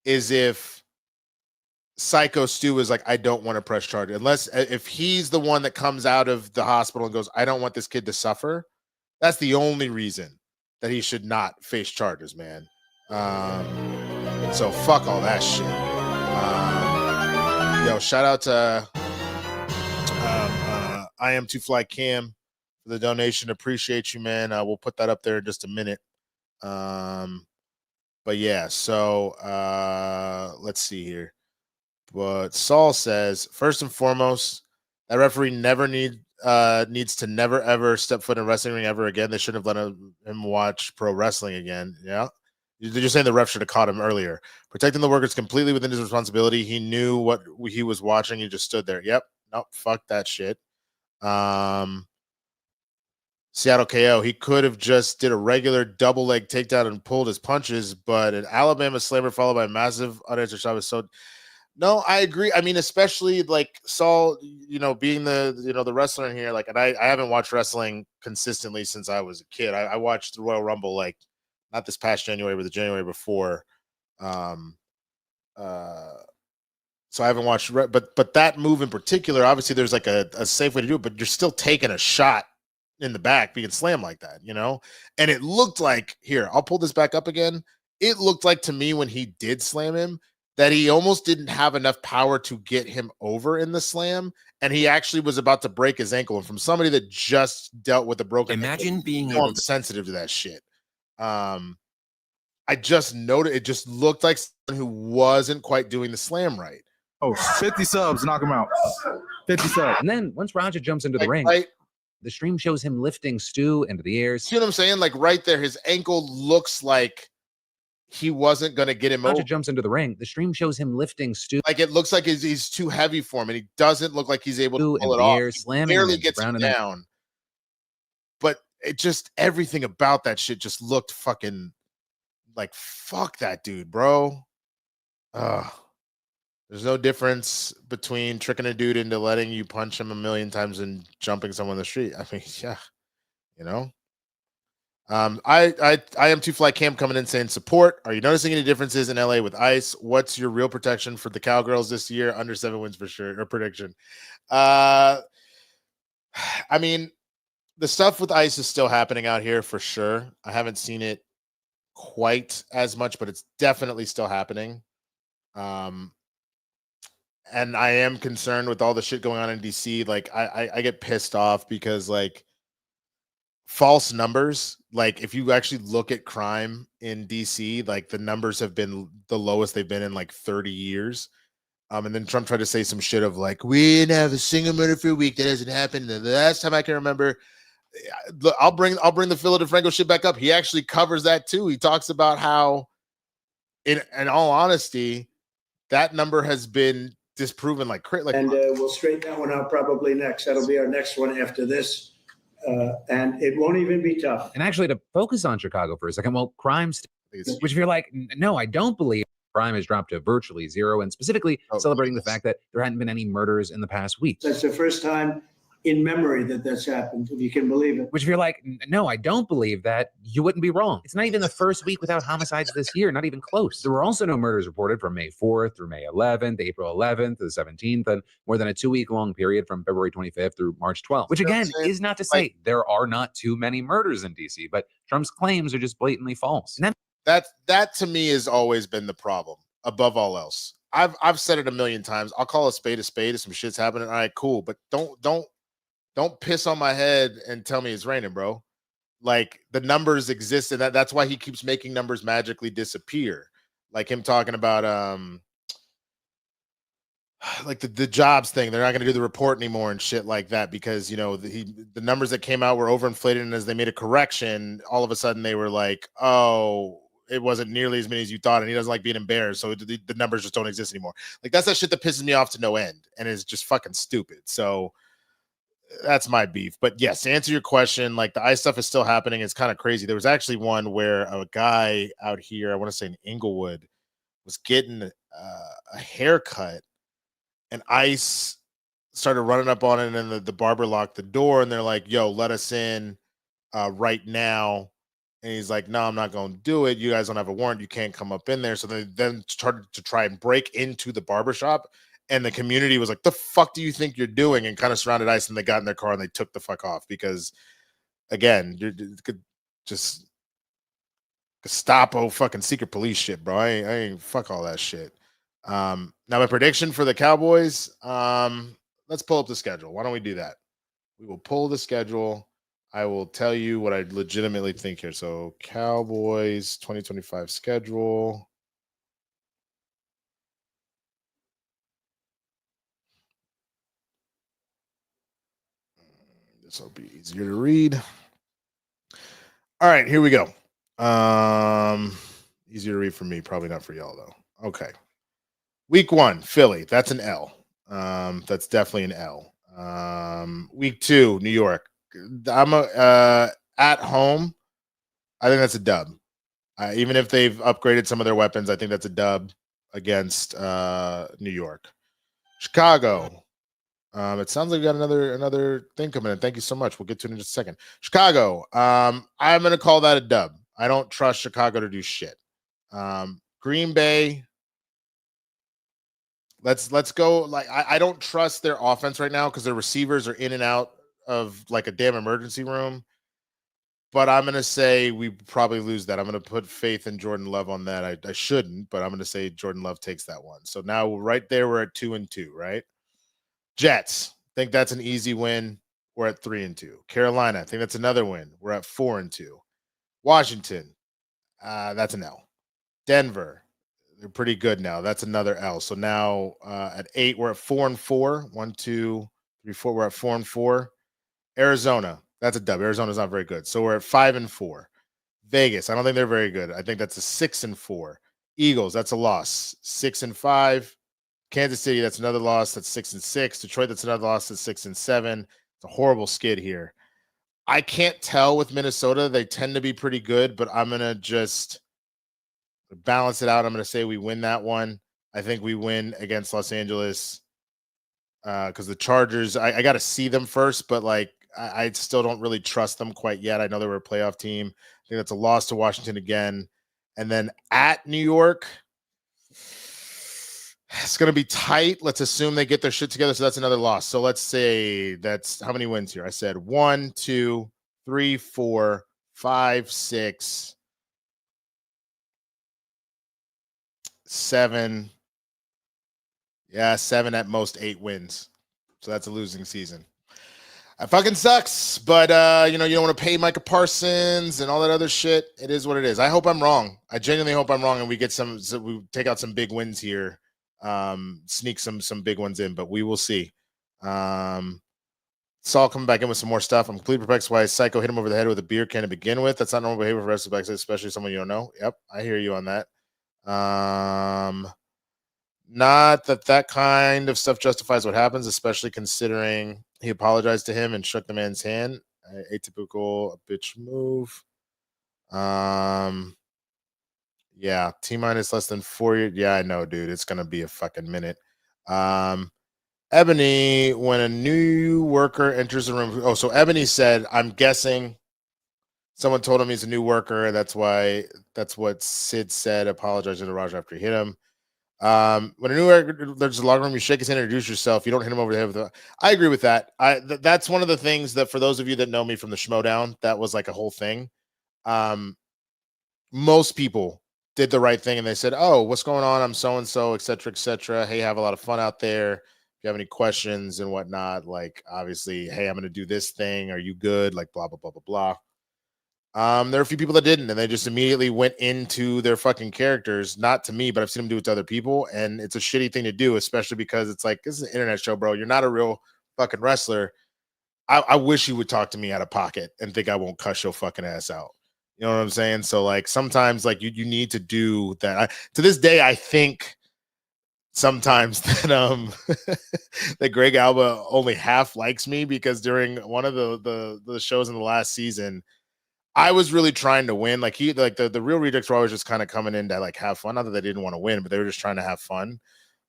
is if Psycho Stu is like, I don't want to press charges unless if he's the one that comes out of the hospital and goes, I don't want this kid to suffer. That's the only reason that he should not face charges, man. So fuck all that shit. Yo, shout out to I am to fly Cam for the donation. Appreciate you, man. We'll put that up there in just a minute. But yeah, so let's see here. But Saul says, first and foremost, that referee never needs to never ever step foot in a wrestling ring ever again. They shouldn't have let him watch pro wrestling again. Yeah. You're saying the ref should have caught him earlier. Protecting the workers completely within his responsibility. He knew what he was watching. He just stood there. Yep. Nope. Fuck that shit. Seattle KO. He could have just did a regular double leg takedown and pulled his punches, but an Alabama slammer followed by a massive unanswered shot was so. No, I agree. I mean, especially like Saul, being the wrestler in here, like, and I haven't watched wrestling consistently since I was a kid. I watched the Royal Rumble, like, not this past January, but the January before. So I haven't watched, but that move in particular, obviously there's like a safe way to do it, but you're still taking a shot in the back being slammed like that, and it looked like, here, I'll pull this back up again. It looked like to me when he did slam him that he almost didn't have enough power to get him over in the slam, and he actually was about to break his ankle. And from somebody that just dealt with a broken ankle, being able I'm sensitive to that shit. I just noted it just looked like someone who wasn't quite doing the slam right. Oh, 50 subs, knock him out. 50 subs. And then once Raja jumps into the ring, the stream shows him lifting Stu into the air. See what I'm saying? Like right there, his ankle looks like he wasn't going to get him over. Raja jumps into the ring. The stream shows him lifting Stu. Like it looks like he's too heavy for him, and he doesn't look like he's able to pull it the off. Air, slamming barely him gets him and down. But it just, everything about that shit just looked fucking like, fuck that dude, bro. There's no difference between tricking a dude into letting you punch him a million times and jumping someone in the street. I mean, yeah, I am to fly Cam coming in saying support. Are you noticing any differences in LA with ice? What's your real protection for the Cowgirls this year? Under 7 wins for sure, or prediction. I mean, the stuff with ice is still happening out here for sure. I haven't seen it quite as much, but it's definitely still happening. And I am concerned with all the shit going on in DC. Like I get pissed off because like false numbers, like if you actually look at crime in DC, like the numbers have been the lowest they've been in like 30 years. And then Trump tried to say some shit of like, we didn't have a single murder for a week. That hasn't happened. The last time I can remember, I'll bring the Philo DeFranco shit back up. He actually covers that too. He talks about how, in all honesty, that number has been disproven like and we'll straighten that one out probably next. That'll be our next one after this. And it won't even be tough. And actually, to focus on Chicago for a second, well, crimes, which if you're like, no, I don't believe crime has dropped to virtually zero, and specifically celebrating the fact that there hadn't been any murders in the past week. That's the first time in memory that's happened, if you can believe it. Which if you're like, no, I don't believe that, you wouldn't be wrong. It's not even the first week without homicides this year, not even close. There were also no murders reported from May 4th through May 11th, April 11th to the 17th, and more than a 2-week-long period from February 25th through March 12th, which again is not to say there are not too many murders in DC, but Trump's claims are just blatantly false. And that to me has always been the problem above all else. I've said it a million times. I'll call a spade if some shit's happening. All right, cool. But don't piss on my head and tell me it's raining, bro. Like the numbers exist, and that's why he keeps making numbers magically disappear. Like him talking about like the jobs thing. They're not going to do the report anymore and shit like that because the numbers that came out were overinflated, and as they made a correction, all of a sudden they were like, oh, it wasn't nearly as many as you thought, and he doesn't like being embarrassed, so the numbers just don't exist anymore. Like that's that shit that pisses me off to no end, and is just fucking stupid. So that's my beef. But yes, to answer your question, like the ice stuff is still happening. It's kind of crazy. There was actually one where a guy out here, I want to say in Inglewood, was getting a haircut, and ICE started running up on it, and the barber locked the door, and they're like, yo, let us in right now. And he's like, no, I'm not going to do it. You guys don't have a warrant. You can't come up in there. So they then started to try and break into the barbershop. And the community was like, the fuck do you think you're doing? And kind of surrounded ICE, and they got in their car and they took the fuck off because, again, you could just Gestapo fucking secret police shit, bro. I ain't fuck all that shit. Now my prediction for the Cowboys, let's pull up the schedule. Why don't we do that? We will pull the schedule. I will tell you what I legitimately think here. So Cowboys 2025 schedule. This will be easier to read. All right, here we go. Easier to read for me, probably not for y'all though. Okay. Week 1, Philly. That's an L. That's definitely an L. Week 2, New York. I'm at home. I think that's a dub. Even if they've upgraded some of their weapons, I think that's a dub against New York. Chicago. It sounds like we got another thing coming in. Thank you so much. We'll get to it in just a second. Chicago. I'm going to call that a dub. I don't trust Chicago to do shit. Green Bay. Let's go. Like I don't trust their offense right now because their receivers are in and out of like a damn emergency room. But I'm going to say we probably lose that. I'm going to put faith in Jordan Love on that. I shouldn't, but I'm going to say Jordan Love takes that one. So now right there, we're at 2-2, right? Jets, think that's an easy win. We're at 3-2. Carolina, I think that's another win. We're at 4-2. Washington, that's an L. Denver, they're pretty good now. That's another L. So now at 8, we're at 4-4. 1, 2, 3, 4. We're at 4-4. Arizona, that's a dub. Arizona's not very good. So we're at 5-4. Vegas, I don't think they're very good. I think that's a 6-4. Eagles, that's a loss. 6-5. Kansas City, that's another loss. That's 6-6. Detroit, that's another loss. That's 6-7. It's a horrible skid here. I can't tell with Minnesota. They tend to be pretty good, but I'm going to just balance it out. I'm going to say we win that one. I think we win against Los Angeles because the Chargers, I got to see them first, but like I still don't really trust them quite yet. I know they were a playoff team. I think that's a loss to Washington again. And then at New York, it's going to be tight. Let's assume they get their shit together. So that's another loss. So let's say that's how many wins here? I said 1, 2, 3, 4, 5, 6, 7. Yeah, 7 at most, 8 wins. So that's a losing season. It fucking sucks, but you don't want to pay Micah Parsons and all that other shit. It is what it is. I hope I'm wrong. I genuinely hope I'm wrong, and we get we take out some big wins here, sneak some big ones in, but we will see. Saul coming back in with some more stuff. I'm completely perplexed why Psycho hit him over the head with a beer can to begin with. That's not normal behavior for wrestlers, especially someone you don't know. Yep, I hear you on that. Not that kind of stuff justifies what happens, especially considering he apologized to him and shook the man's hand. Atypical bitch move. Yeah, T-minus less than 4 years. Yeah, I know, dude. It's gonna be a fucking minute. Ebony, when a new worker enters the room. Oh, so Ebony said, I'm guessing someone told him he's a new worker. That's what Sid said. Apologizing to Raj after he hit him. When a new worker, there's a locker room, you shake his hand, introduce yourself. You don't hit him over the head with I agree with that. That's one of the things that for those of you that know me from the Schmodown, that was like a whole thing. Most people did the right thing and they said, oh, what's going on? I'm so-and-so, et cetera, et cetera. Hey, have a lot of fun out there. If you have any questions and whatnot, like obviously, hey, I'm going to do this thing. Are you good? Like blah, blah, blah, blah, blah. There are a few people that didn't, and they just immediately went into their fucking characters. Not to me, but I've seen them do it to other people, and it's a shitty thing to do, especially because it's like, this is an internet show, bro. You're not a real fucking wrestler. I wish you would talk to me out of pocket and think I won't cuss your fucking ass out. You know what I'm saying? So like sometimes like you need to do that. To this day, I think sometimes that that Greg Alba only half likes me because during one of the shows in the last season, I was really trying to win. Like the Real Rejects were always just kind of coming in to like have fun. Not that they didn't want to win, but they were just trying to have fun.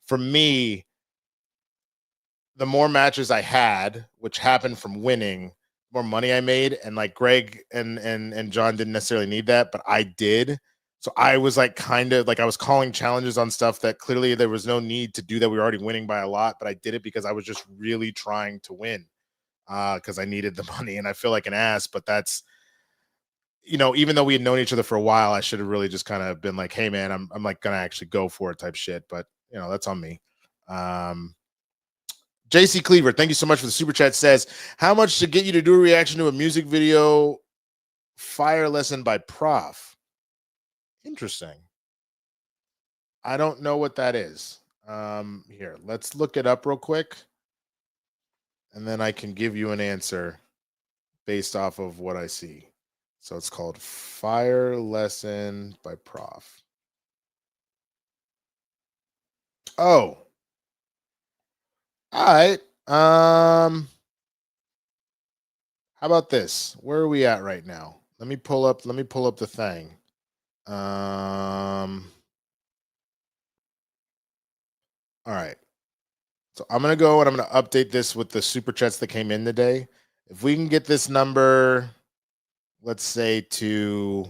For me, the more matches I had, which happened from winning, more money I made, and like Greg and John didn't necessarily need that, but I did. So I was like kind of like I was calling challenges on stuff that clearly there was no need to do that. We were already winning by a lot, but I did it because I was just really trying to win because I needed the money, and I feel like an ass, but that's, you know, even though we had known each other for a while, I should have really just kind of been like, hey man, I'm like gonna actually go for it type shit. But you know, that's on me. JC Cleaver, thank you so much for the super chat. Says, how much to get you to do a reaction to a music video Fire Lesson by Prof? Interesting. I don't know what that is. Here, let's look it up real quick, and then I can give you an answer based off of what I see. So it's called Fire Lesson by Prof. Oh. All right. How about this? Where are we at right now? Let me pull up the thing. All right. So I'm gonna go and I'm gonna update this with the super chats that came in today. If we can get this number, let's say to,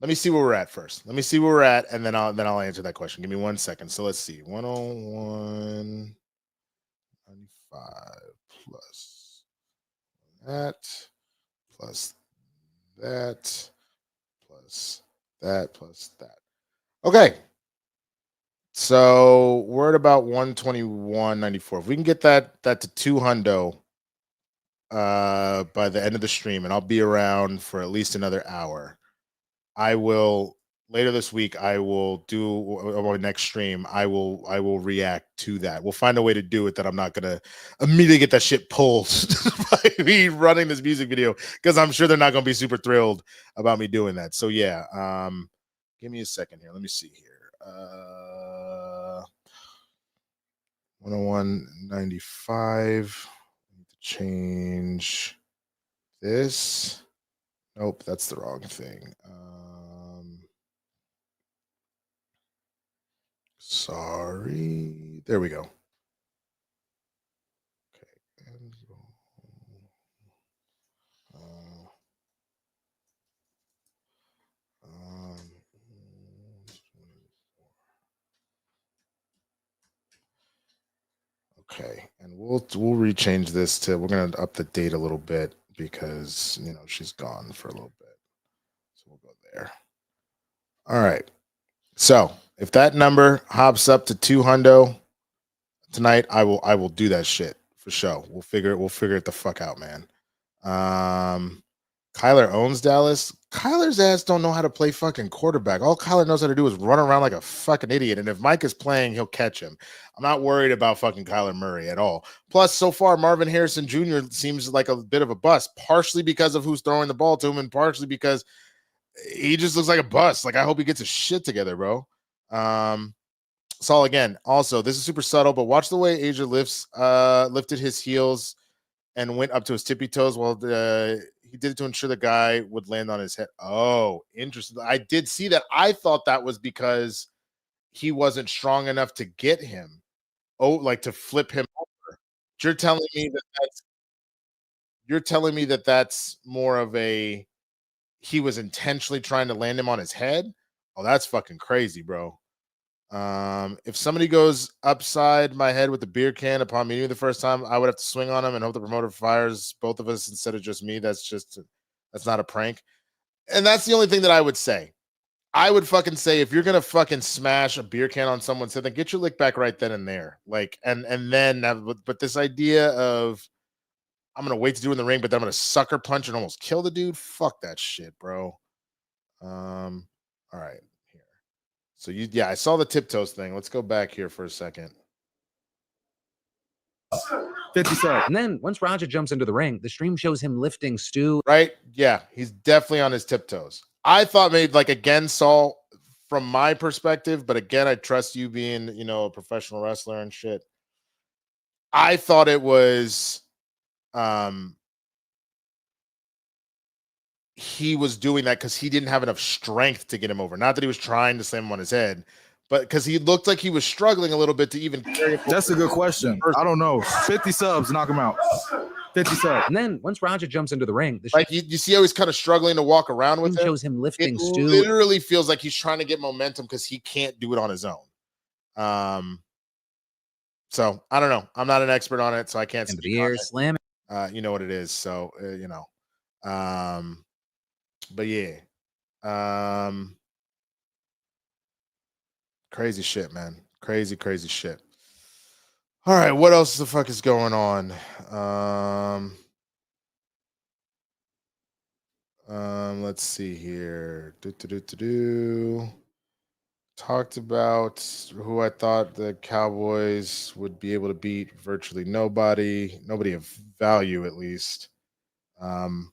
let me see where we're at first. Let me see where we're at, and then I'll answer that question. Give me 1 second. So let's see. 101.95 plus that plus that plus that plus that. Okay. So we're at about 121.94. If we can get that to 200 by the end of the stream, and I'll be around for at least another hour, I will later this week, I will do on my next stream, I will react to that. We'll find a way to do it that I'm not gonna immediately get that shit pulled by me running this music video, because I'm sure they're not gonna be super thrilled about me doing that. So yeah, give me a second here. Let me see here. 101.95. Change this. Nope, that's the wrong thing. Sorry. There we go. Okay. Okay, and we'll rechange this to, we're gonna up the date a little bit because, you know, she's gone for a little bit. So we'll go there. All right. So if that number hops up to 200 tonight, I will do that shit for sure. We'll figure it the fuck out, man. Kyler owns Dallas. Kyler's ass don't know how to play fucking quarterback. All Kyler knows how to do is run around like a fucking idiot. And if Mike is playing, he'll catch him. I'm not worried about fucking Kyler Murray at all. Plus, so far, Marvin Harrison Jr. seems like a bit of a bust, partially because of who's throwing the ball to him, and partially because he just looks like a bust. Like, I hope he gets his shit together, bro. Saul again. Also, this is super subtle, but watch the way Asia lifted his heels and went up to his tippy toes while he did it to ensure the guy would land on his head. Oh, interesting. I did see that. I thought that was because he wasn't strong enough to get him. Oh, like to flip him over. You're telling me that that's more of a, he was intentionally trying to land him on his head? Oh, that's fucking crazy, bro. If somebody goes upside my head with a beer can upon meeting me the first time, I would have to swing on him and hope the promoter fires both of us instead of just me. That's not a prank. And that's the only thing that I would say. I would fucking say, if you're gonna fucking smash a beer can on someone's head, then get your lick back right then and there. Like, and then but this idea of, I'm gonna wait to do it in the ring, but then I'm gonna sucker punch and almost kill the dude. Fuck that shit, bro. All right. So I saw the tiptoes thing. Let's go back here for a second. 57. And then once Raja jumps into the ring, the stream shows him lifting Stu. Right? Yeah, he's definitely on his tiptoes. I thought maybe, like, again, Saul, from my perspective, but again, I trust you being, you know, a professional wrestler and shit. I thought it was he was doing that because he didn't have enough strength to get him over. Not that he was trying to slam him on his head, but because he looked like he was struggling a little bit to even carry him. That's a good question. I don't know. 50 subs, knock him out. 50 said. And then once Raja jumps into the ring, the Like you see how he's kind of struggling to walk around with screen it. shows him It lifting Stu. literally feels like he's trying to get momentum because he can't do it on his own. So I don't know. I'm not an expert on it, so I can't Into speak the on air, it. slamming. You know what it is. So you know. But yeah. Crazy shit, man. Crazy shit. All right, what else the fuck is going on? Let's see here. Talked about who I thought the Cowboys would be able to beat. Virtually nobody of value, at least. And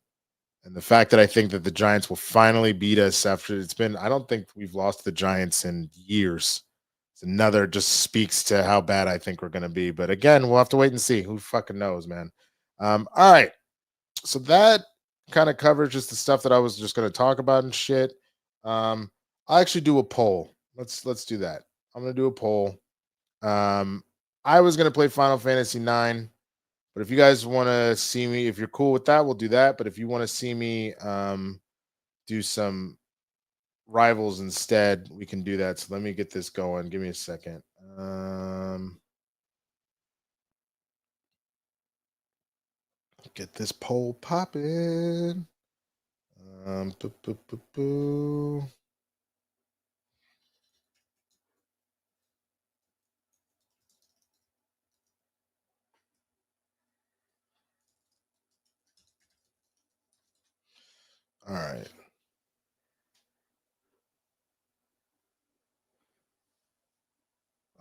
the fact that I think that the Giants will finally beat us after it's been, I don't think we've lost the Giants in years. It's another just speaks to how bad I think we're going to be. But again, we'll have to wait and see. Who fucking knows, man? All right. So that kind of covers just the stuff that I was just going to talk about and shit. I'll actually do a poll. Let's do that. I'm going to do a poll. I was going to play Final Fantasy 9. But if you guys want to see me, if you're cool with that, we'll do that. But if you want to see me do some rivals instead, we can do that. So let me get this going. Give me a second. Get this poll popping. Boo, boo, boo, boo. All right.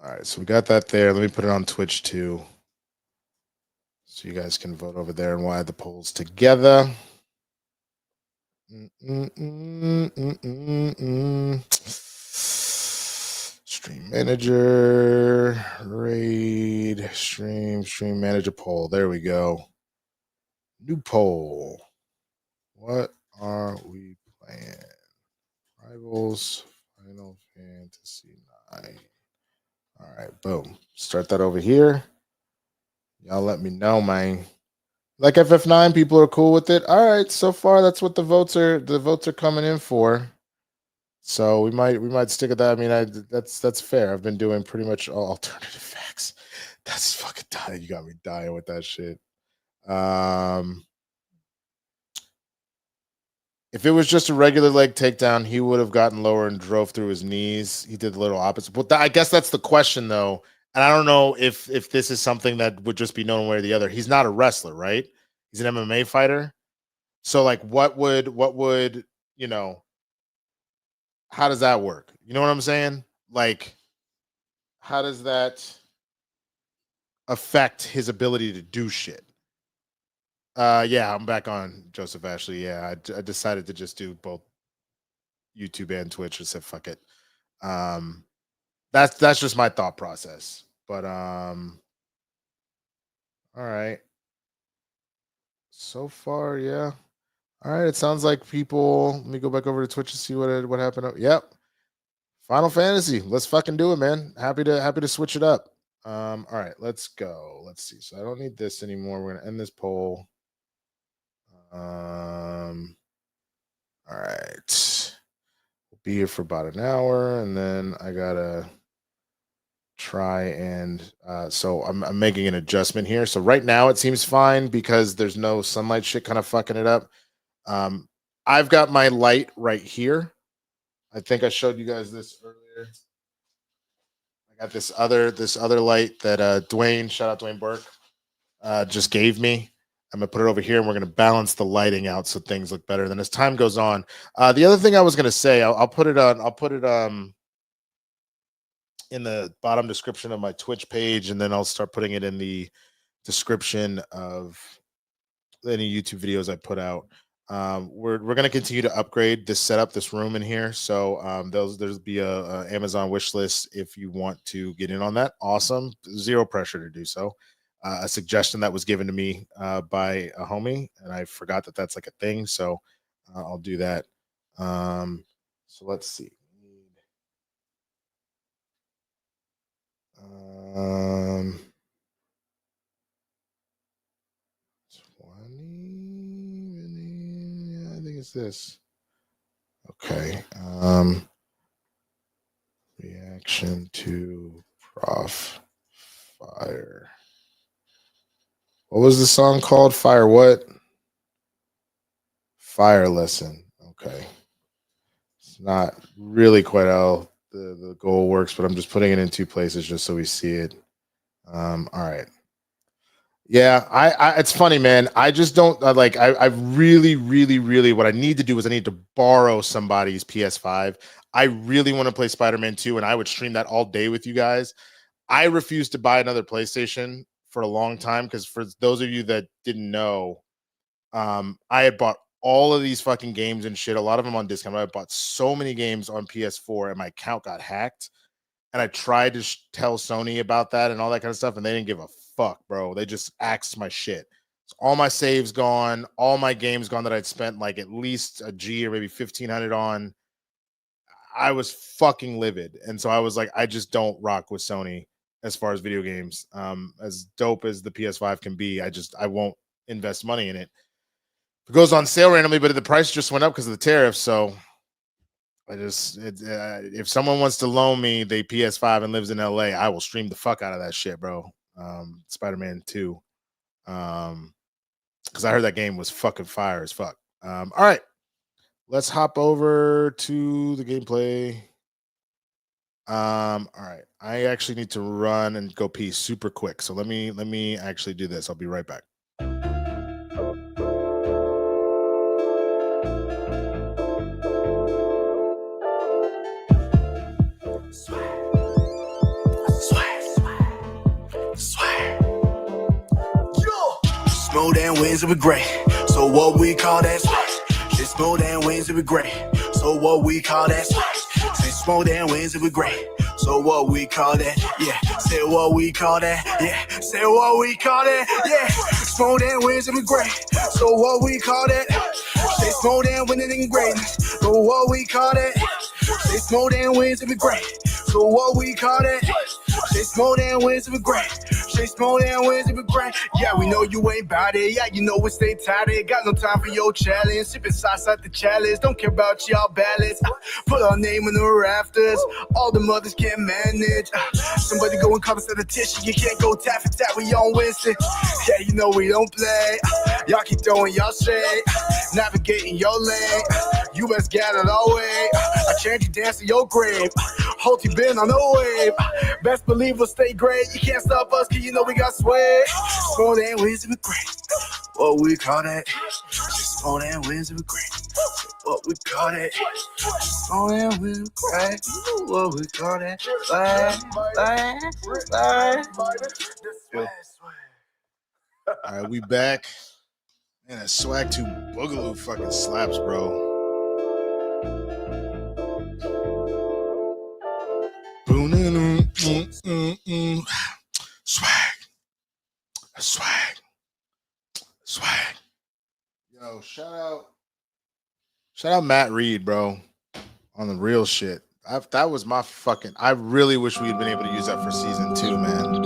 All right, so we got that there. Let me put it on Twitch too. So you guys can vote over there and we'll add the polls together. Stream manager, raid, stream manager poll. There we go. New poll. What are we playing? Rivals, Final Fantasy 9. All right, boom. Start that over here. Y'all let me know, man. Like FF9, people are cool with it. All right, so far that's what the votes are coming in for. So we might stick with that. I mean, that's fair. I've been doing pretty much all alternative facts. That's fucking dying. You got me dying with that shit. If it was just a regular leg takedown, he would have gotten lower and drove through his knees. He did a little opposite. But I guess that's the question, though. And I don't know if this is something that would just be known one way or the other. He's not a wrestler, right? He's an MMA fighter. So, like, what would you know? How does that work? You know what I'm saying? Like, how does that affect his ability to do shit? Yeah, I'm back on Joseph Ashley. Yeah, I decided to just do both YouTube and Twitch. I said fuck it. That's just my thought process. But all right. So far, yeah. All right. It sounds like people. Let me go back over to Twitch and see what happened. Yep. Final Fantasy. Let's fucking do it, man. Happy to switch it up. All right, let's go. Let's see. So I don't need this anymore. We're gonna end this poll. All right. We'll be here for about an hour, and then I gotta try and so I'm making an adjustment here. So right now it seems fine because there's no sunlight shit kind of fucking it up. I've got my light right here. I think I showed you guys this earlier. I got this other light that Dwayne, shout out Dwayne Burke, just gave me. I'm gonna put it over here, and we're gonna balance the lighting out so things look better. Then as time goes on, the other thing I was gonna say, I'll put it on. I'll put it in the bottom description of my Twitch page, and then I'll start putting it in the description of any YouTube videos I put out. We're going to continue to upgrade this setup, this room in here. So there's be a Amazon wish list if you want to get in on that. Awesome, zero pressure to do so. A suggestion that was given to me by a homie, and I forgot that that's like a thing. So I'll do that. So let's see. is this? Okay. Reaction to Prof Fire. What was the song called? Fire what? Fire Lesson. Okay. It's not really quite how the goal works, but I'm just putting it in two places just so we see it. All right. Yeah, I it's funny, man. I just don't I really, really, really what I need to do is I need to borrow somebody's PS5. I really want to play Spider-Man 2, and I would stream that all day with you guys. I refuse to buy another PlayStation for a long time because for those of you that didn't know, I had bought all of these fucking games and shit, a lot of them on discount. I bought so many games on PS4 and my account got hacked. And I tried to tell Sony about that and all that kind of stuff, and they didn't give a fuck, bro. They just axed my shit. So all my saves gone, all my games gone that I'd spent like at least a G or maybe 1,500 on. I was fucking livid, and so I was like, I just don't rock with Sony as far as video games. As dope as the PS5 can be, I won't invest money in it. It goes on sale randomly, but the price just went up because of the tariffs. So if someone wants to loan me the PS5 and lives in LA, I will stream the fuck out of that shit, bro. Spider-Man 2. Because I heard that game was fucking fire as fuck. All right. Let's hop over to the gameplay. All right. I actually need to run and go pee super quick. So let me actually do this. I'll be right back. Smooth and wings will be great. So what we call that swag. Say smooth and wings will be great. So what we call that swag. Say smooth and wings will be great. So what we call that? Yeah. Say what we call that? Yeah. Say what we call that? Yeah. Smooth and wings will be great. So what we call that? Say smooth and winning and great. So what we call that? Say smooth and wings will be great. So what we call that? Say smooth and wings will be great. Say smooth and wings will be great. Yeah, we know you ain't bout it. Yeah, you know we stay tight. Got no time for your challenge. Sipping sauce out the chalice. Don't care about y'all ballots. Put our name in the rafters. All the mothers can't manage. Somebody go and call us at the tissue. You can't go tap for tap. We on Winston. Yeah, you know we don't play. Y'all keep throwing y'all shade. Navigating your lane. You best get it all way. I change you dance to your grave. Hope you been on the wave. Best believe we'll stay great. You can't stop us cause you know we got sway. Small and wins to be great. What we call that? Small and wins to be great. What we call that? Small and wins to be great. What we call that? All right, we back. Man, that Swag 2 Boogaloo fucking slaps, bro. Swag. Yo, shout out Matt Reed, bro, on the real shit. That was my fucking. I really wish we had been able to use that for season 2, man.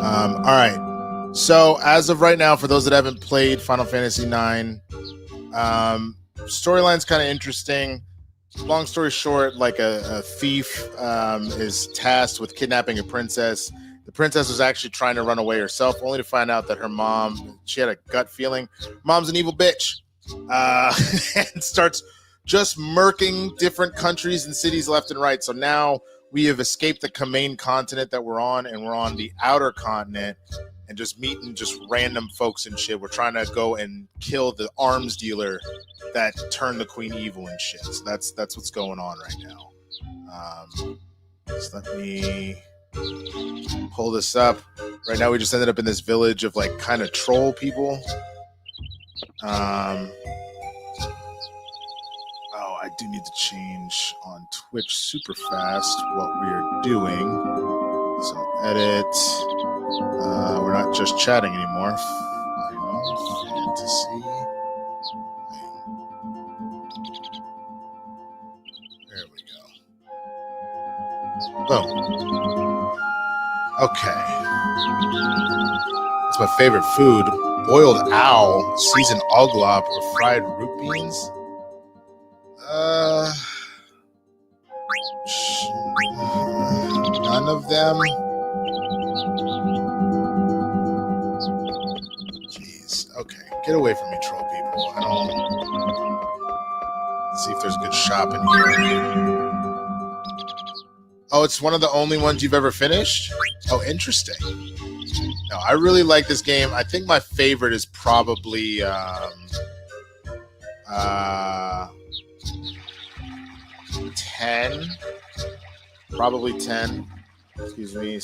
All right. So as of right now, for those that haven't played Final Fantasy 9, storyline's kind of interesting. Long story short, like a thief is tasked with kidnapping a princess. The princess was actually trying to run away herself, only to find out that her mom, she had a gut feeling, mom's an evil bitch, and starts just murking different countries and cities left and right. So now we have escaped the main continent that we're on, and we're on the outer continent and just meeting just random folks and shit. We're trying to go and kill the arms dealer that turned the queen evil and shit. So that's what's going on right now. So let me pull this up. Right now we just ended up in this village of like kind of troll people. Oh, I do need to change on Twitch super fast what we are doing. So edit. We're not just chatting anymore. Final Fantasy. There we go. Boom. Okay. That's my favorite food. Boiled owl, seasoned oglop, or fried root beans. None of them. Jeez. Okay, get away from me, troll people. I don't. Let's see if there's a good shop in here. Oh, it's one of the only ones you've ever finished? Oh, interesting. No, I really like this game. I think my favorite is probably 10. Probably 10. Excuse me.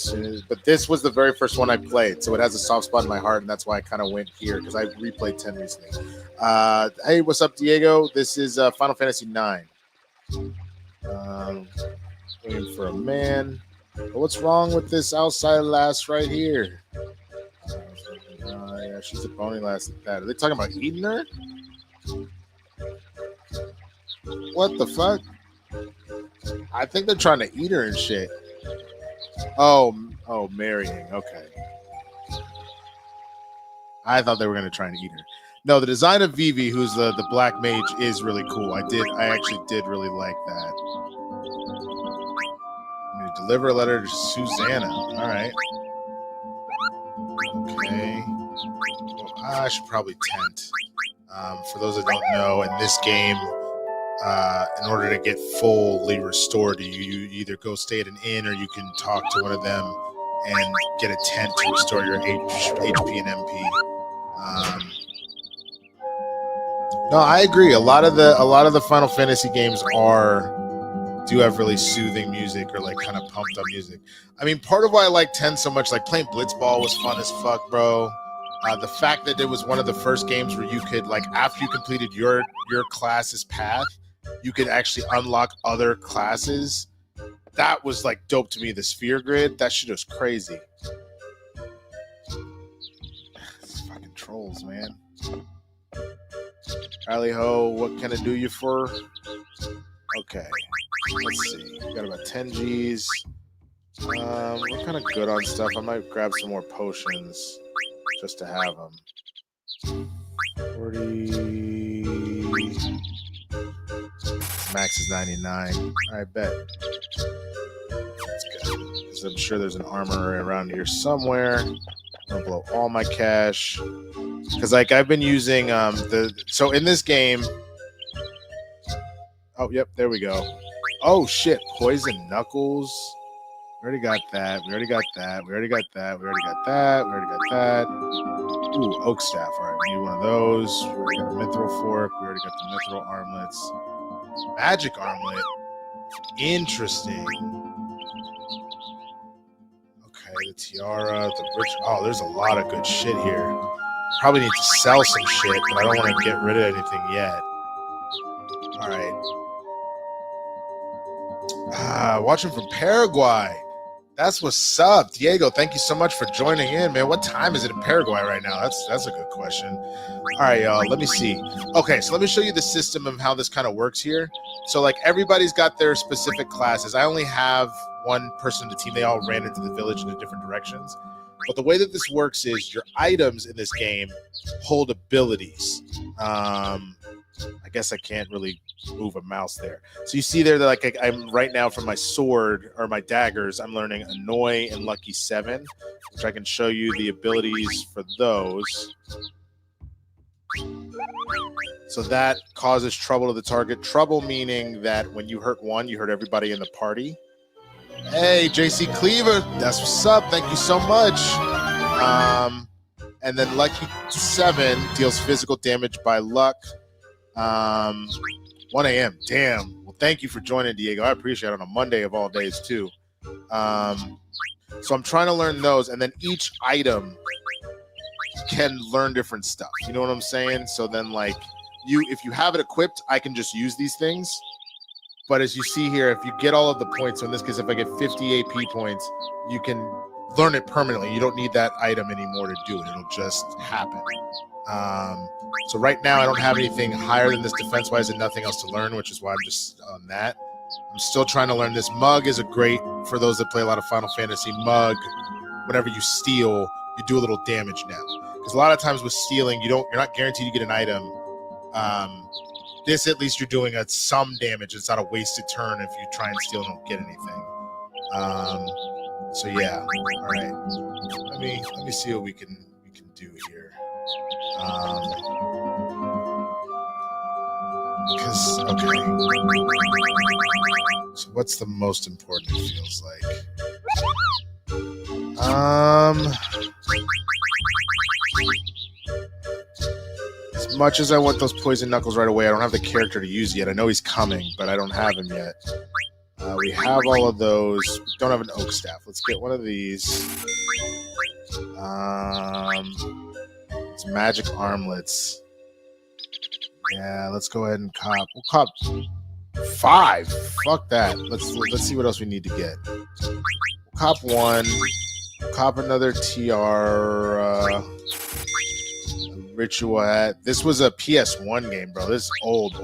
But this was the very first one I played, so it has a soft spot in my heart, and that's why I kind of went here, because I replayed 10 recently. Hey, what's up, Diego? This is Final Fantasy 9. Waiting for a man. But what's wrong with this outside lass right here? Yeah, she's a bony lass like that. Are they talking about eating her? What the fuck? I think they're trying to eat her and shit. Oh, marrying. Okay. I thought they were going to try and eat her. No, the design of Vivi, who's the black mage, is really cool. I actually did really like that. I'm going to deliver a letter to Susanna. All right. Okay. Well, I should probably tent. For those that don't know, in this game, in order to get fully restored, you either go stay at an inn or you can talk to one of them and get a tent to restore your HP and MP. No, I agree. A lot of the Final Fantasy games do have really soothing music or like kind of pumped up music. I mean, part of why I like 10 so much, like playing Blitzball was fun as fuck, bro. The fact that it was one of the first games where you could, like, after you completed your class's path, you could actually unlock other classes. That was like dope to me. The sphere grid, that shit was crazy. These fucking trolls, man. Rally ho, what can I do you for? Okay, let's see. We got about 10 G's. We're kind of good on stuff. I might grab some more potions just to have them. 40. Max is 99. I bet. That's good. Because I'm sure there's an armory around here somewhere. I'm gonna blow all my cash. Because like I've been using so in this game. Oh, yep, there we go. Oh shit, poison knuckles. We already got that. We already got that. We already got that. We already got that. We already got that. Ooh, oak staff. All right, we need one of those. We already got the mithril fork. We already got the mithril armlets. Magic armlet. Interesting. Okay, the tiara, the rich. Oh, there's a lot of good shit here. Probably need to sell some shit, but I don't want to get rid of anything yet. All right. Watching from Paraguay. That's what's up, Diego. Thank you so much for joining in, man. What time is it in Paraguay right now? That's a good question. All right, y'all. Let me see. Okay, so let me show you the system of how this kind of works here. So, like, everybody's got their specific classes. I only have one person in the team. They all ran into the village in different directions. But the way that this works is your items in this game hold abilities. I guess I can't really move a mouse there. So you see there that like I'm right now from my sword or my daggers, I'm learning Annoy and Lucky 7, which I can show you the abilities for those. So that causes trouble to the target. Trouble meaning that when you hurt one, you hurt everybody in the party. Hey, JC Cleaver, that's what's up. Thank you so much. And then Lucky 7 deals physical damage by luck. 1 a.m. Damn. Well, thank you for joining, Diego. I appreciate it on a Monday of all days, too. So I'm trying to learn those, and then each item can learn different stuff. You know what I'm saying? So then, like, if you have it equipped, I can just use these things. But as you see here, if you get all of the points, so in this case, if I get 50 AP points, you can learn it permanently. You don't need that item anymore to do it. It'll just happen. So right now I don't have anything higher than this defense-wise and nothing else to learn, which is why I'm just on that. I'm still trying to learn this. Mug is a great, for those that play a lot of Final Fantasy, Mug, whenever you steal, you do a little damage now. Because a lot of times with stealing, you're not guaranteed to get an item This at least you're doing some damage. It's not a wasted turn if you try and steal and don't get anything. So yeah, all right. Let me see what we can do here. Because okay. So what's the most important? It feels like. As much as I want those poison knuckles right away, I don't have the character to use yet. I know he's coming, but I don't have him yet. We have all of those. We don't have an oak staff. Let's get one of these. It's magic armlets. Yeah, let's go ahead and cop. We'll cop 5. Fuck that. Let's see what else we need to get. We'll cop 1. Cop another TR. Ritual hat. This was a PS1 game, bro. This is old.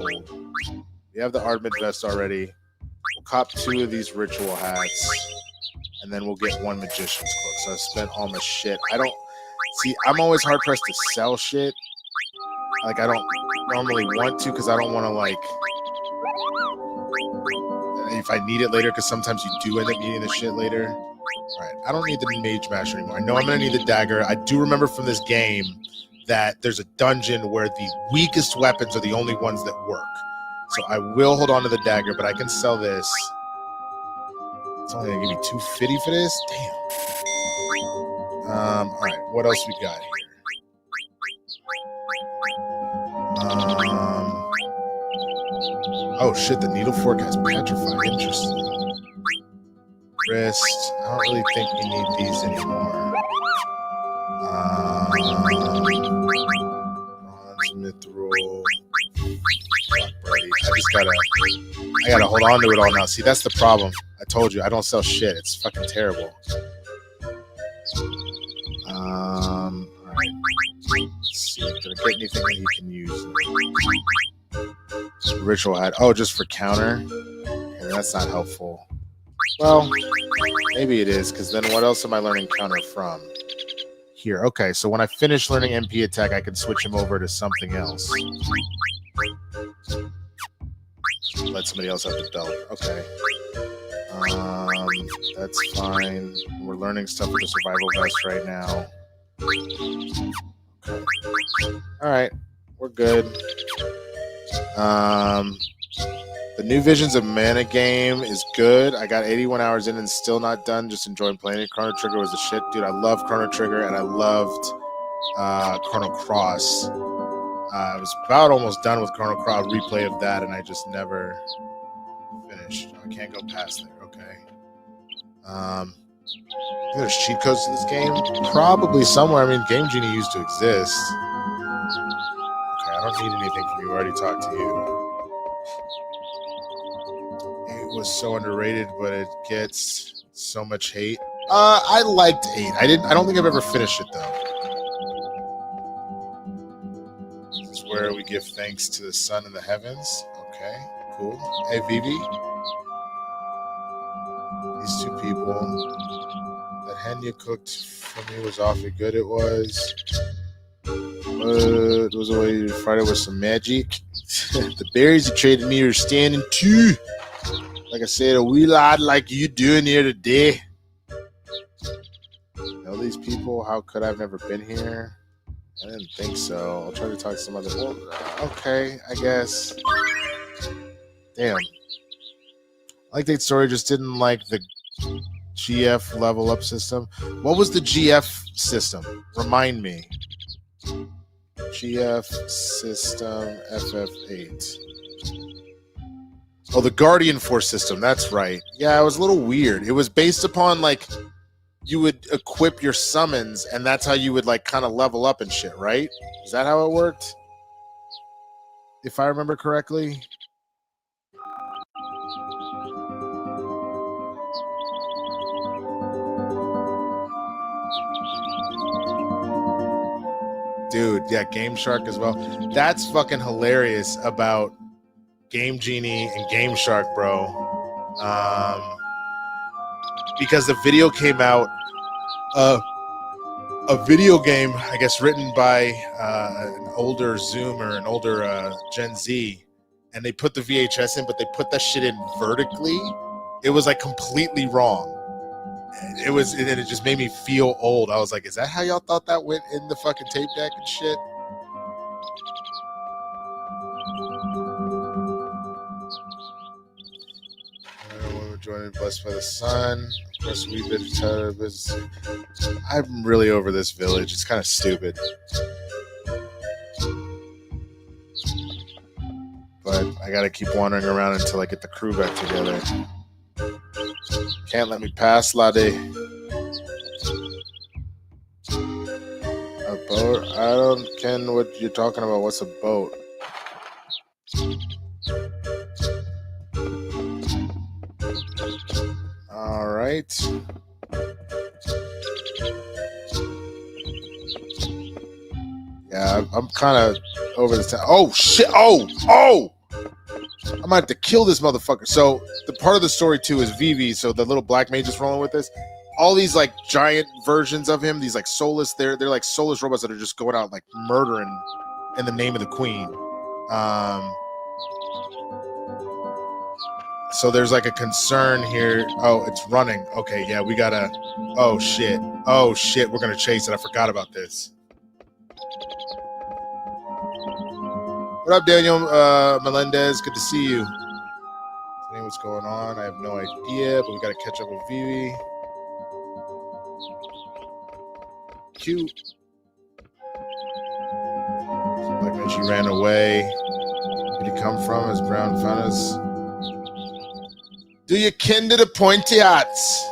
We have the Armament vest already. We'll cop 2 of these ritual hats, and then we'll get 1 magician's cloak. So I spent all my shit. I don't see. I'm always hard pressed to sell shit. Like I don't normally want to because I don't want to like if I need it later because sometimes you do end up needing the shit later. All right, I don't need the mage master anymore. I know I'm gonna need the dagger. I do remember from this game that there's a dungeon where the weakest weapons are the only ones that work. So I will hold on to the dagger, but I can sell this. It's only gonna give me 250 for this? Damn. All right, what else we got here? Oh shit, the needle fork has petrify. Interesting. Wrist. I don't really think we need these anymore. Bronze mithril. I gotta hold on to it all now. See, that's the problem. I told you, I don't sell shit. It's fucking terrible. All right. Let's see. Did I get anything that you can use? Ritual hat. Oh, just for counter? Okay, that's not helpful. Well, maybe it is, because then what else am I learning counter from? Here. Okay, so when I finish learning MP attack, I can switch him over to something else. Let somebody else have the belt. Okay. That's fine. We're learning stuff with the survival vest right now. Okay. All right. We're good. The new Visions of Mana game is good. I got 81 hours in and still not done. Just enjoying playing it. Chrono Trigger was the shit. Dude, I love Chrono Trigger and I loved Chrono Cross. I was about almost done with Chrono Cross replay of that and I just never finished. I can't go past there. Okay. There's cheat codes to this game? Probably somewhere. I mean, Game Genie used to exist. Okay, I don't need anything from you. I already talked to you. It was so underrated, but it gets so much hate. I liked 8. I don't think I've ever finished it though. This is where we give thanks to the sun and the heavens. Okay, cool. Hey, Vivi. These 2 people. That hen you cooked for me was awfully good. It was. It was a way Friday with some magic. The berries you traded me are standing too. Like I said, a wee lot like you doing here today. Know these people? How could I have never been here? I didn't think so. I'll try to talk to some other. Well, okay, I guess. Damn. Like that story just didn't like the GF level up system. What was the GF system? Remind me. GF system FF8. Oh, the Guardian Force system. That's right. Yeah, it was a little weird. It was based upon like you would equip your summons, and that's how you would like kind of level up and shit, right? Is that how it worked? If I remember correctly. Dude, yeah, Game Shark as well. That's fucking hilarious about Game Genie and Game Shark, bro. Because the video came out, a video game, I guess, written by an older Zoomer, an older Gen Z, and they put the VHS in, but they put that shit in vertically. It was like completely wrong. It was, and it just made me feel old. I was like, is that how y'all thought that went in the fucking tape deck and shit? Women joining Blessed by the Sun. Of course, we've been I'm really over this village. It's kind of stupid. But I gotta keep wandering around until I get the crew back together. Can't let me pass, laddie. A boat? I don't ken what you're talking about. What's a boat? All right. Yeah, I'm kind of over the time. Oh shit! Oh! I might have to kill this motherfucker. So the part of the story too is Vivi. So the little black mage is rolling with this. All these like giant versions of him, these like soulless, they're like soulless robots that are just going out like murdering in the name of the queen. So there's like a concern here. Oh, it's running. Okay, yeah, we gotta. Oh shit! We're gonna chase it. I forgot about this. What up, Daniel Melendez? Good to see you. What's going on? I have no idea, but we gotta catch up with Vivi. Cute. Like when she ran away. Where did he come from? As Brown found us. Do you kin to the pointy hats?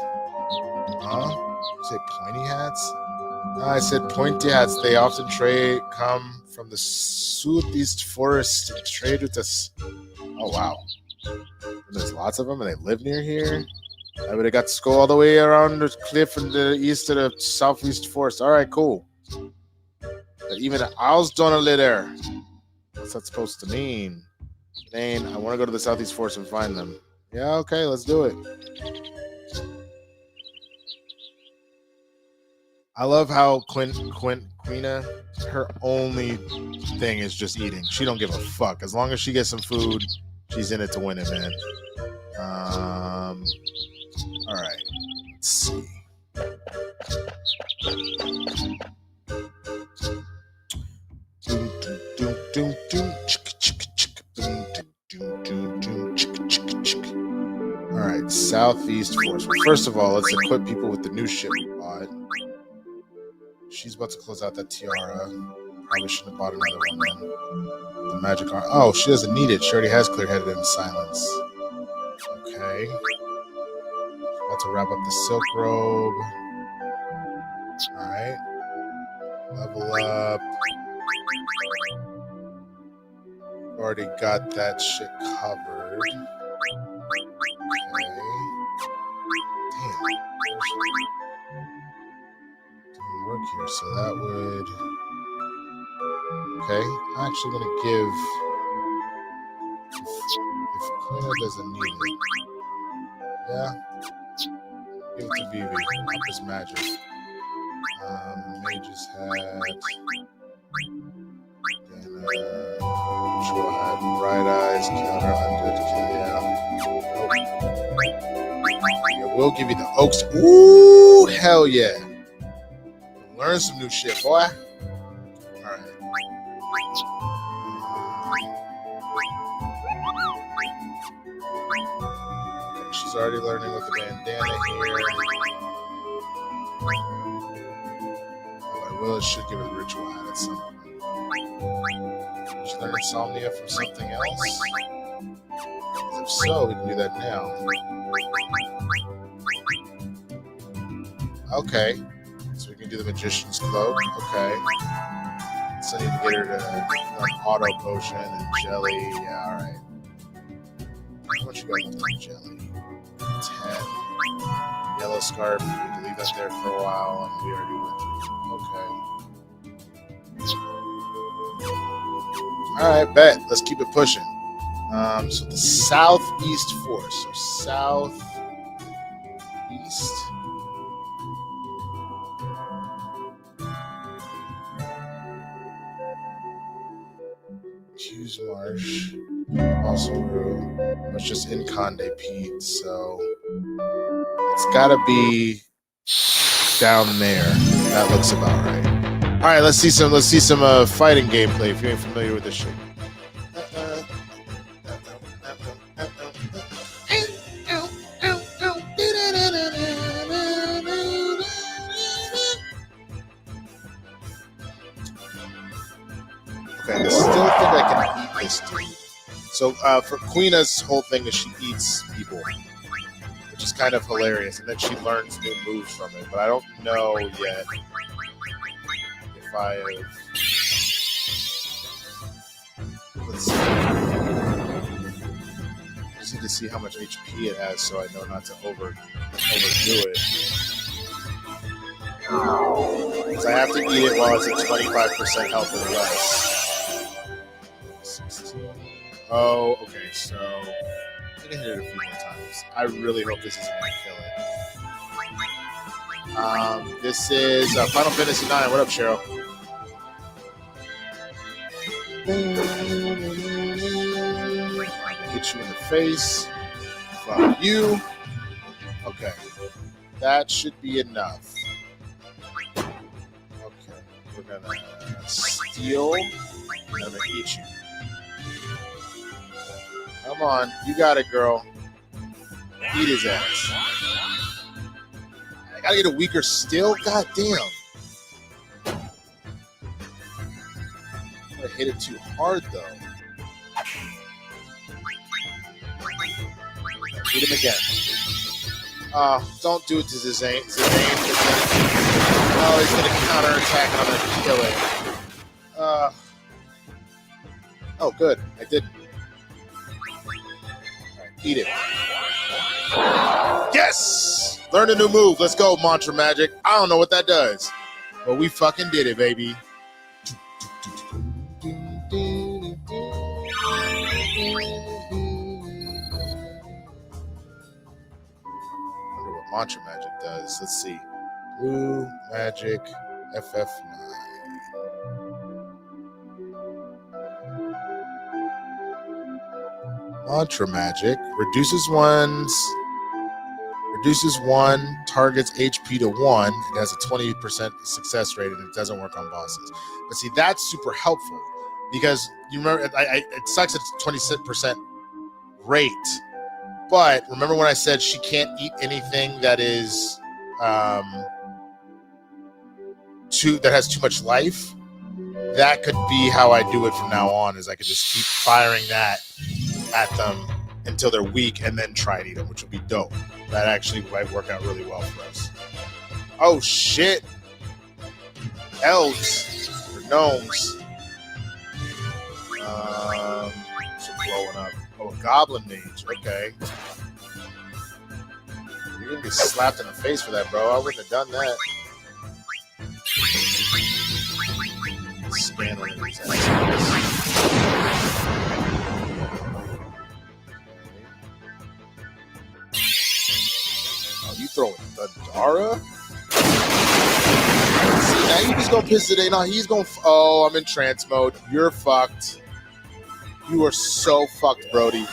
Huh? You say pointy hats? No, I said pointy hats. They often come from the southeast forest and trade with us. Oh wow. And there's lots of them and they live near here. I would have got to go all the way around the cliff in the east to the southeast forest. All right, cool. But even the owls don't live there. What's that supposed to mean? Dane, I want to go to the southeast forest and find them. Yeah, okay, let's do it. I love how Queena, her only thing is just eating. She don't give a fuck. As long as she gets some food, she's in it to win it, man. All right. Let's see. All right, southeast force. Well, first of all, let's equip people with the new shit we bought. She's about to close out that tiara. Probably shouldn't have bought another one then. The magic arm. Oh, she doesn't need it. She already has clear-headed and silence. Okay. About to wrap up the silk robe. All right. Level up. Already got that shit covered. Okay. Damn. Didn't work here, so that would. Okay. I'm actually gonna give. If Quina doesn't need it. Yeah. Give it to Vivi. Up his magic. Mage's hat. Then, Ritual hat. Bright eyes. Counter. Undead. Yeah. Nope. We'll give you the oaks. Ooh, hell yeah. Learn some new shit, boy. All right. Okay, she's already learning with the bandana here. Well, it should give her the ritual hat at some point. Did you learn insomnia from something else? If so, we can do that now. Okay. So we can do the magician's cloak. Okay. So I need to get her to an auto potion and jelly. Yeah, alright. How much you got left on jelly? 10. Yellow scarf. We need to leave that there for a while, and we already went through. Okay. Alright, bet. Let's keep it pushing. So the southeast force. So southeast. Hughes Marsh. Also, it's just in Conde Pete, so it's gotta be down there. That looks about right. All right, let's see some fighting gameplay if you ain't familiar with this shit. Okay, I still think I can eat this dude. So for Queena's whole thing is she eats people, which is kind of hilarious, and then she learns new moves from it. But I don't know yet if I have. Let's see. I just need to see how much HP it has, so I know not to overdo it. Because I have to eat it while it's at 25% health or less. 16. Oh, okay, so I'm gonna hit it a few more times. I really hope this isn't gonna kill it. This is Final Fantasy 9. What up, Cheryl? Hit you in the face. Fuck you. Okay, that should be enough. Okay, we're gonna steal. I'm gonna eat you. Come on, you got it, girl. Eat his ass. I gotta get a weaker still? God damn. I'm gonna hit it too hard, though. Hit him again. Don't do it to Zidane. Oh, he's gonna counterattack and I'm gonna kill it. Oh, good. I didn't. Eat it. Yes! Learn a new move. Let's go, Mantra Magic. I don't know what that does, but we fucking did it, baby. I wonder what Mantra Magic does. Let's see. Blue Magic FF9. Mantra Magic reduces one target's HP to 1. It has a 20% success rate and it doesn't work on bosses. But see, that's super helpful because you remember it sucks at 20% rate. But remember when I said she can't eat anything that is that has too much life? That could be how I do it from now on, is I could just keep firing that at them until they're weak and then try and eat them, which would be dope. That actually might work out really well for us. Oh shit. Elves or gnomes. Blowing up. Oh, a goblin mage. Okay. You're gonna get slapped in the face for that, bro. I wouldn't have done that. Scan one of these Oh, you throwing the Dara? See, now you just gonna piss it in. He's gonna. Oh, I'm in trance mode. You're fucked. You are so fucked, Brody.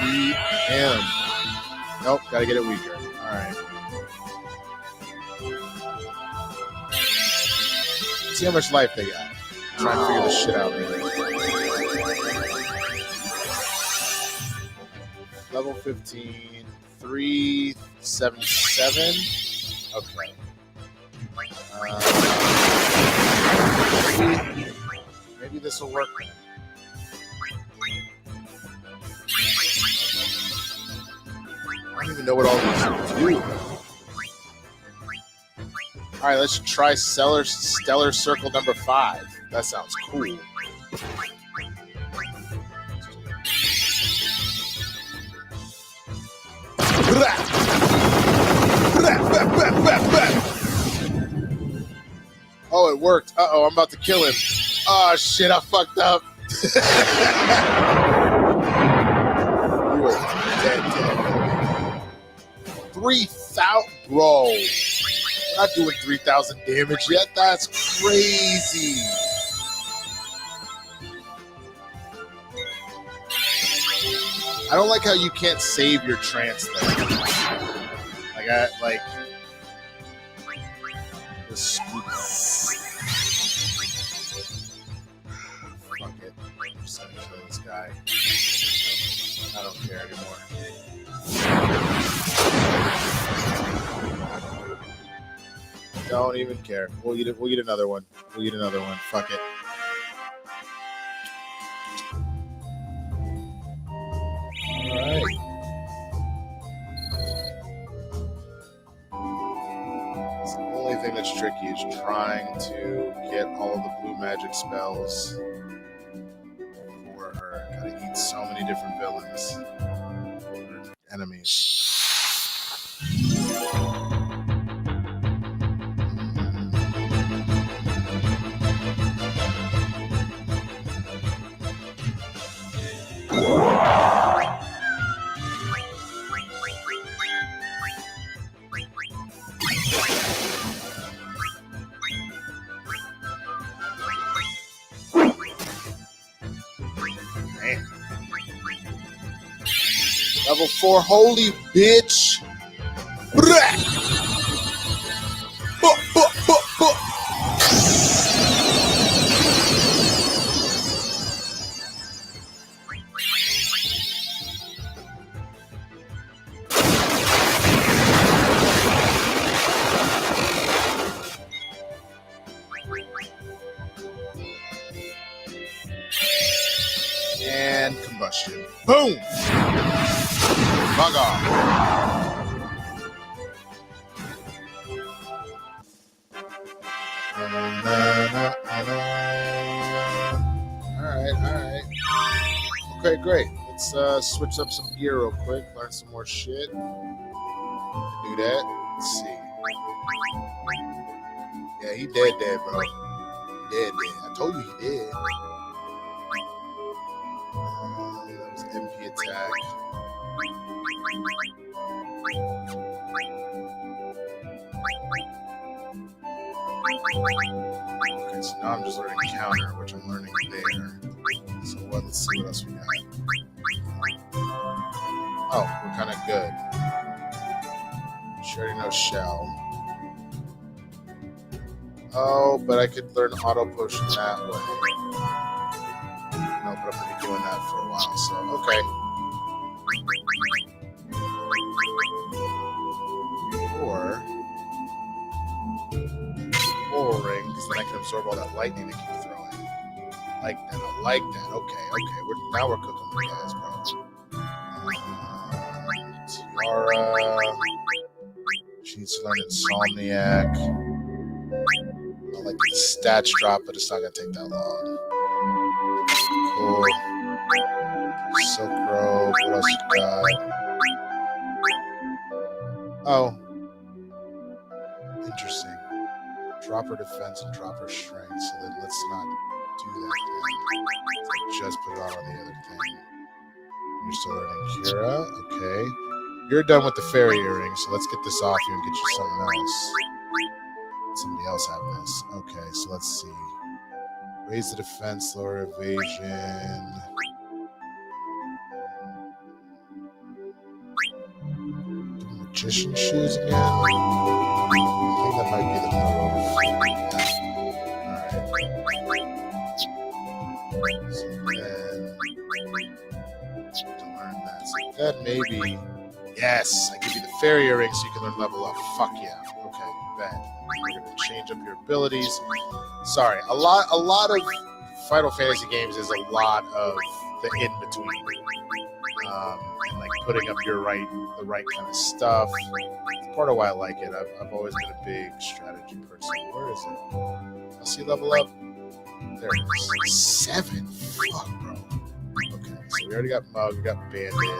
Beat him. Nope, gotta get it weaker. Alright. See how much life they got. I'm trying to figure this shit out. Level 15, 377. Okay. Maybe this will work then. I don't even know what all these do. All right, let's try Stellar Circle number 5. That sounds cool. Oh, it worked. Uh-oh, I'm about to kill him. Oh, shit, I fucked up. You are dead. 3,000 Bro, we're not doing 3,000 damage yet. That's crazy. I don't like how you can't save your trance though. Like the scoop. Fuck it. I'm just gonna kill this guy. I don't care anymore. Don't even care. We'll get another one. Fuck it. All right. It's the only thing that's tricky is trying to get all of the blue magic spells for her. Gotta eat so many different villains. Or enemies. Man. Level 4, holy bitch. And combustion. Boom! Bug off. Alright. Okay, great. Let's switch up some gear real quick, learn some more shit. Do that. Let's see. Yeah, he dead, bro. Dead. I told you he did. That was MP attack. Okay, so now I'm just learning counter, which I'm learning there. So what? Let's see what else we got. Oh, we're kind of good. She already knows shell. Oh, but I could learn auto potion that way. No, but I'm going to be doing that for a while, so okay. Or ring, because then I can absorb all that lightning they keep throwing. I like that. Okay. Now we're cooking with guys, bro. Tiara. She needs to learn Insomniac. I like the stats drop, but it's not going to take that long. Cool. Silk Robe. What else you got? Oh. Interesting. Drop her defense and drop her strength, so then let's not do that then. Just put it on the other thing. You're still learning Kira. Okay. You're done with the fairy earring, so let's get this off you and get you something else. Somebody else have this. Okay, so let's see. Raise the defense, lower evasion. Magician shoes again? I think that might be the move. Alright. So then, to learn that. So then maybe, yes, I give you the fairy earring so you can learn level up. Fuck yeah. Okay, bet. We're going to change up your abilities. Sorry, a lot of Final Fantasy games is a lot of the in-between. And like putting up the right kind of stuff. It's part of why I like it. I've always been a big strategy person. Where is it? I'll see level up. There it is. 7. Fuck, bro. Okay, so we already got Mug, we got Bandit. We get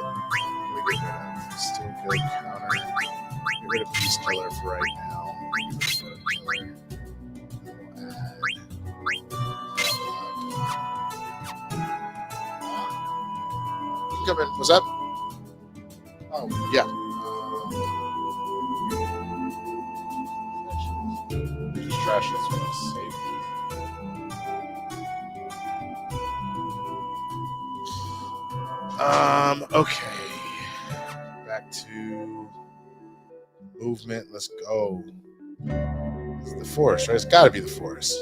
rid of Still Good Counter. Get rid of Peace Killer for right now. Come in. What's up? Oh, yeah. trash this for us. Okay. Back to movement. Let's go. It's the forest, right? It's got to be the forest.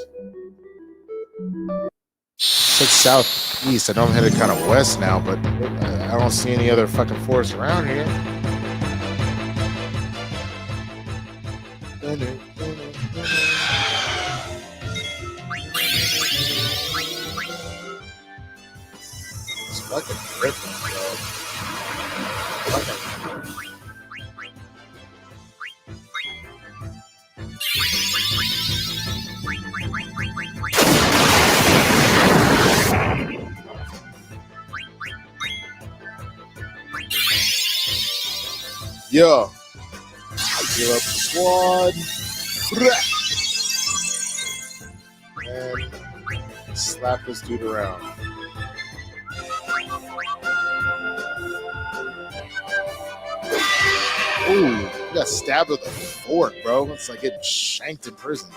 It's like southeast. I know I'm headed kind of west now, but I don't see any other fucking forest around here. It's fucking ripping, bro. Fucking. Yo, give up the squad and slap this dude around. Ooh, you got stabbed with a fork, bro. It's like getting shanked in prison.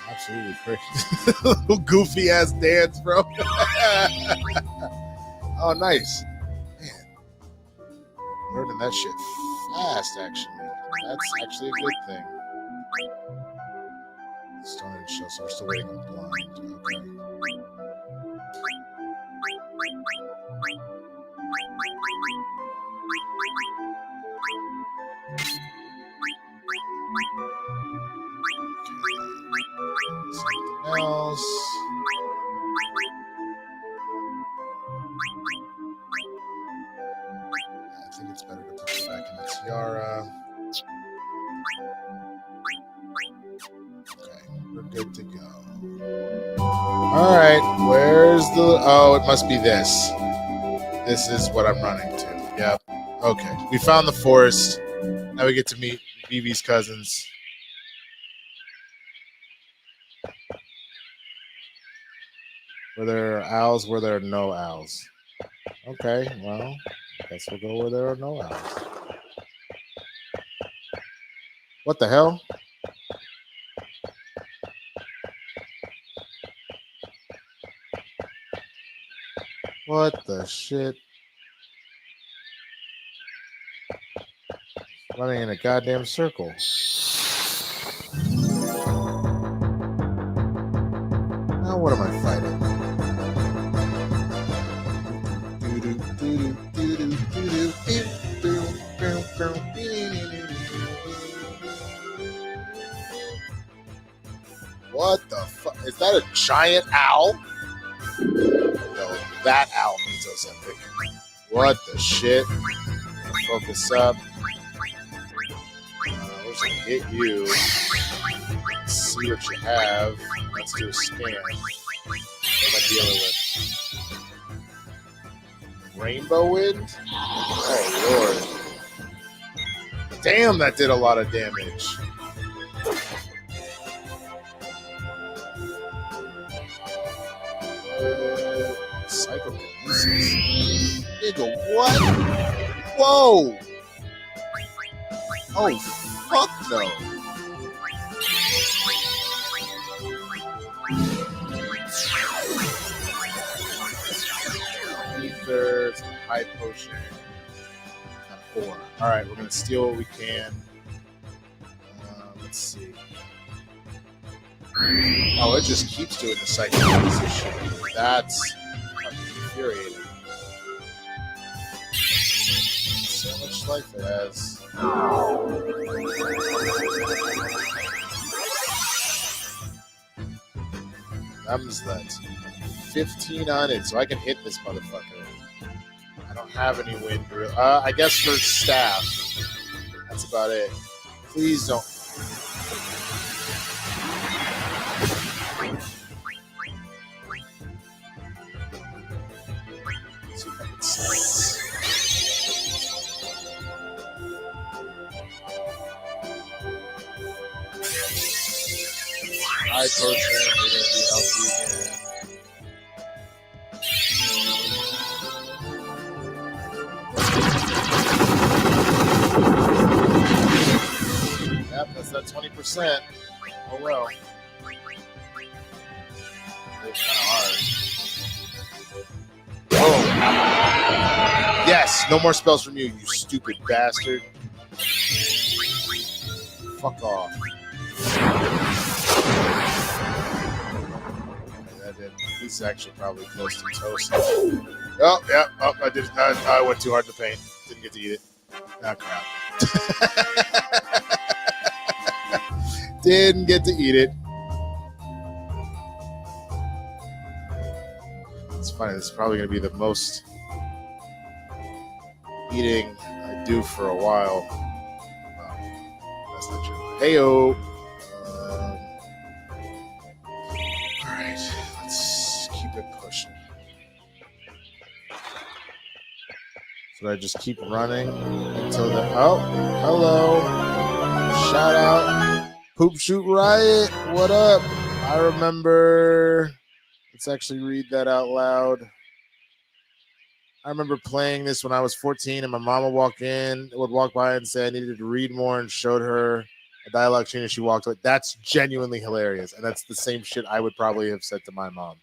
Absolutely crazy. Little goofy ass dance, bro. Oh, nice. Learning that shit fast, actually. That's actually a good thing. Stone and shell, so we're still waiting on blind. Okay. Something else. I think it's better to put it back in the tiara. Okay, we're good to go. All right, where's the... Oh, it must be this. This is what I'm running to. Yep. Okay, we found the forest. Now we get to meet Vivi's cousins. Were there owls? Were there no owls? Okay, well, I guess we'll go where there are no owls. What the hell? What the shit? Running in a goddamn circle. Now what am I fighting? What the fuck? Is that a giant owl? No, that owl means Ozempic. What the shit? Focus up. We're just gonna hit you. Let's see what you have. Let's do a scan. What am I dealing with? Rainbow wind? Oh lord. Damn, that did a lot of damage. Psychokinesis. Nigga, what? Whoa! Oh, fuck no. Ether, high potion. Got 4. Alright, we're gonna steal what we can. Let's see. Oh, it just keeps doing the psychokinesis shit. That's fucking infuriating. So much life it has. Thumbs that 15 on it, so I can hit this motherfucker. I don't have any wind. I guess for staff. That's about it. Please don't. See if I can slice. High potion, we're gonna be healthy again. Yep, that's 20%. Oh well. It's kind of hard. Oh. Yes, no more spells from you, you stupid bastard. Fuck off. This is actually probably close to toast. Oh, yeah. Oh, I went too hard in the paint. Didn't get to eat it. Ah, crap. Didn't get to eat it. It's funny. This is probably going to be the most eating I do for a while. Oh, that's not true. Hey-o. All right. Let's keep it pushing. Should I just keep running until the... Oh, hello. Shout out. Poop Shoot Riot. What up? I remember... Let's actually read that out loud. I remember playing this when I was 14 and my mom would walk by and say I needed to read more and showed her a dialogue chain and she walked away. That's genuinely hilarious. And that's the same shit I would probably have said to my mom.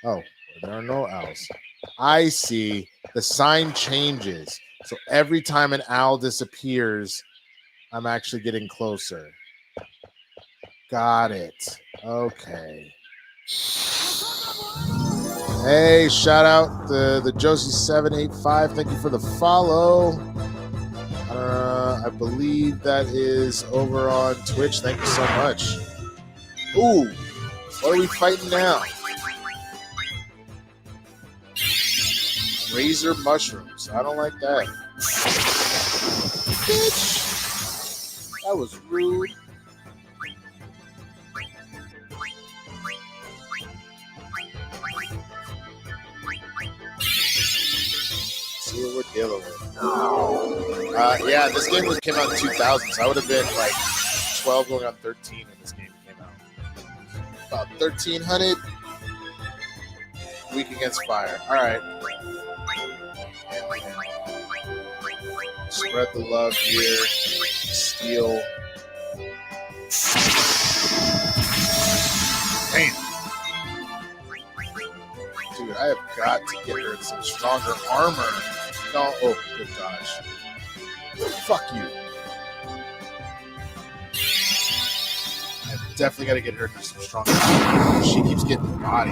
Oh, there are no owls. I see. The sign changes. So every time an owl disappears, I'm actually getting closer. Got it. Okay. Hey, shout out the Josie785. Thank you for the follow. I believe that is over on Twitch. Thank you so much. Ooh, what are we fighting now? Razor mushrooms. I don't like that. Bitch. That was rude. See what we're dealing with. Yeah, this game came out in 2000, so I would have been like 12 going on 13 when this game came out. About 1300. Weak against fire. All right. Spread the love here. Steal. Damn. Dude, I have got to get her some stronger armor. No, oh, good gosh. Fuck you. I've definitely got to get her some stronger armor. She keeps getting body.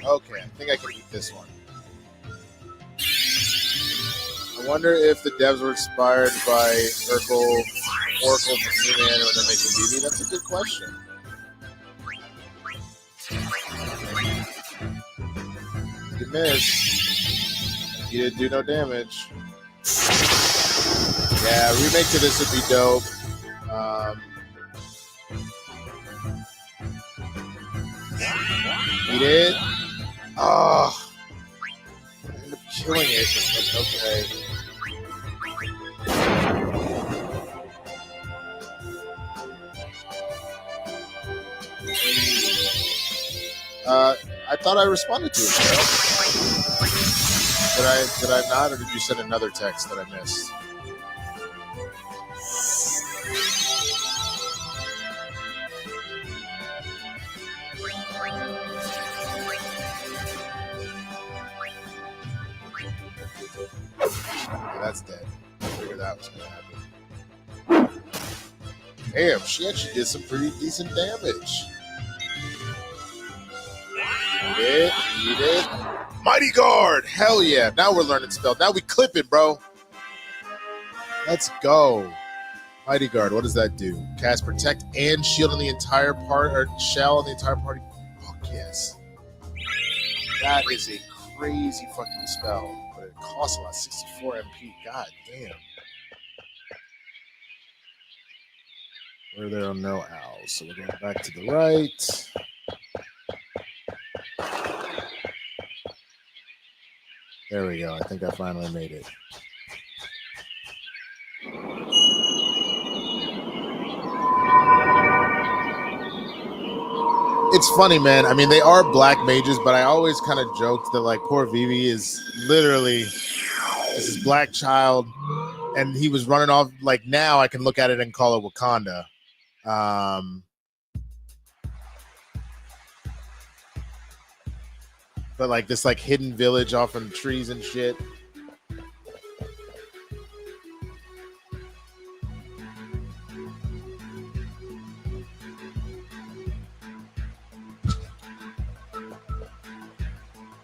Okay, I think I can eat this one. I wonder if the devs were inspired by Oracle from He-Man when they're making BB. That's a good question. You missed. You didn't do no damage. Yeah, a remake to this would be dope. He did? Oh. I ended up killing it. Okay. I thought I responded to it, Cheryl. Did I not, or did you send another text that I missed? Okay, that's dead. I figured that was going to happen. Damn, she actually did some pretty decent damage. Eat it. Mighty Guard! Hell yeah. Now we're learning spell. Now we clip it, bro. Let's go. Mighty Guard, what does that do? Cast Protect and Shield on the entire part, or Shell on the entire party? Fuck yes. That is a crazy fucking spell. But it costs a lot, 64 MP. God damn. Where there are no owls. So we're going back to the right. There we go. I think I finally made it. It's funny, man. I mean, they are black mages, but I always kind of joked that, like, poor Vivi is literally this black child, and he was running off. Like now, I can look at it and call it Wakanda. But like this, like hidden village off in the trees and shit.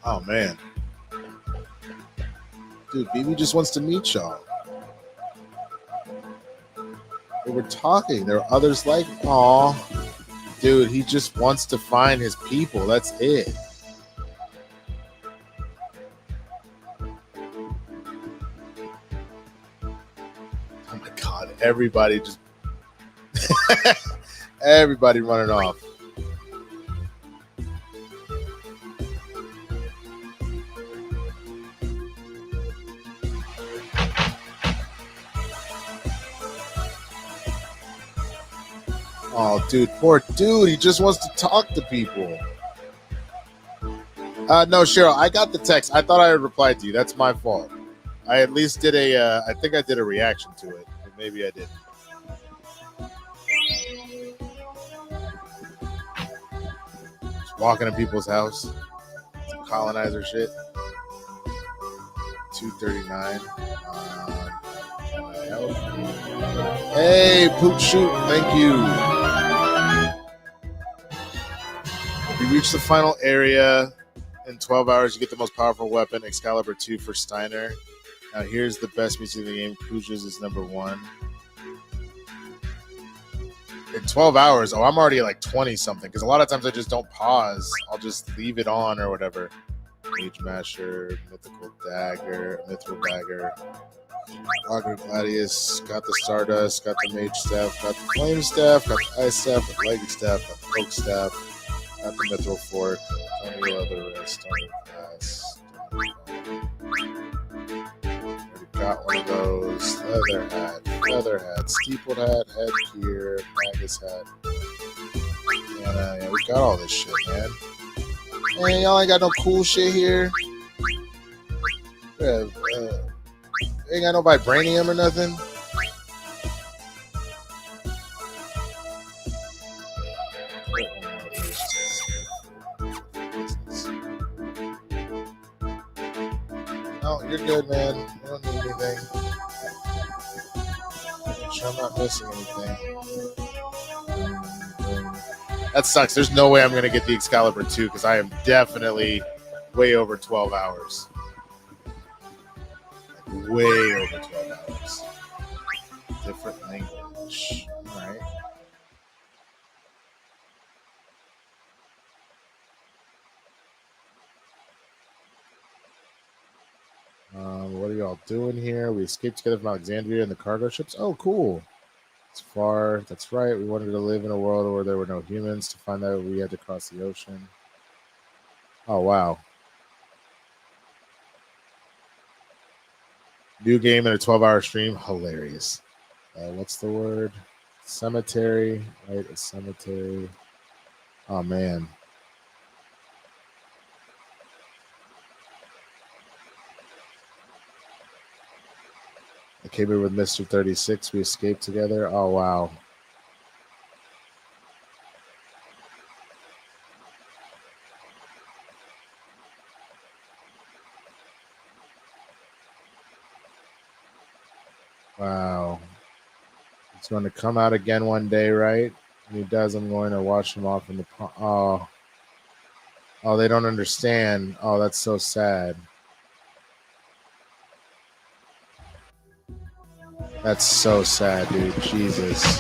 Oh man, dude, BB just wants to meet y'all. They were talking. There are others like, aw, dude, he just wants to find his people. That's it. Oh my God, everybody just, everybody running off. Oh, dude, poor dude. He just wants to talk to people. No, Cheryl, I got the text. I thought I had replied to you. That's my fault. I at least did I think I did a reaction to it. But maybe I didn't. Just walking in people's house. Some colonizer shit. 239. Can I help? Hey, Poop Shoot. Thank you. We reached the final area. In 12 hours, you get the most powerful weapon, Excalibur 2 for Steiner. Now, here's the best music in the game. Cuja's is number 1. In 12 hours, I'm already at like 20-something, because a lot of times I just don't pause. I'll just leave it on or whatever. Mage Masher, Mythical Dagger, Augur Gladius, got the Stardust, got the Mage Staff, got the Flame Staff, got the Ice Staff, got the Leggy Staff, got the Oak Staff, got the Mithril Fork, Tony Leather, Stone Glass. Already got one of those. Leather hat, Steepled hat, Headgear, Magus hat. Yeah, we got all this shit, man. Man, y'all ain't got no cool shit here. Yeah, ain't got no vibranium or nothing. No, you're good, man. You don't need anything. Make sure I'm not missing anything. That sucks. There's no way I'm going to get the Excalibur 2 because I am definitely way over 12 hours. Like way over 12 hours. Different language. All right. What are y'all doing here? We escaped together from Alexandria in the cargo ships. Oh, cool. It's far. That's right. We wanted to live in a world where there were no humans. To find out, we had to cross the ocean. Oh, wow. New game in a 12-hour stream. Hilarious. What's the word? Cemetery. Right, a cemetery. Oh, man. I came in with Mr. 36. We escaped together. Oh, wow. Wow. It's going to come out again one day, right? When he does, I'm going to watch him off in the... Oh. Oh, they don't understand. Oh, that's so sad. That's so sad, dude. Jesus.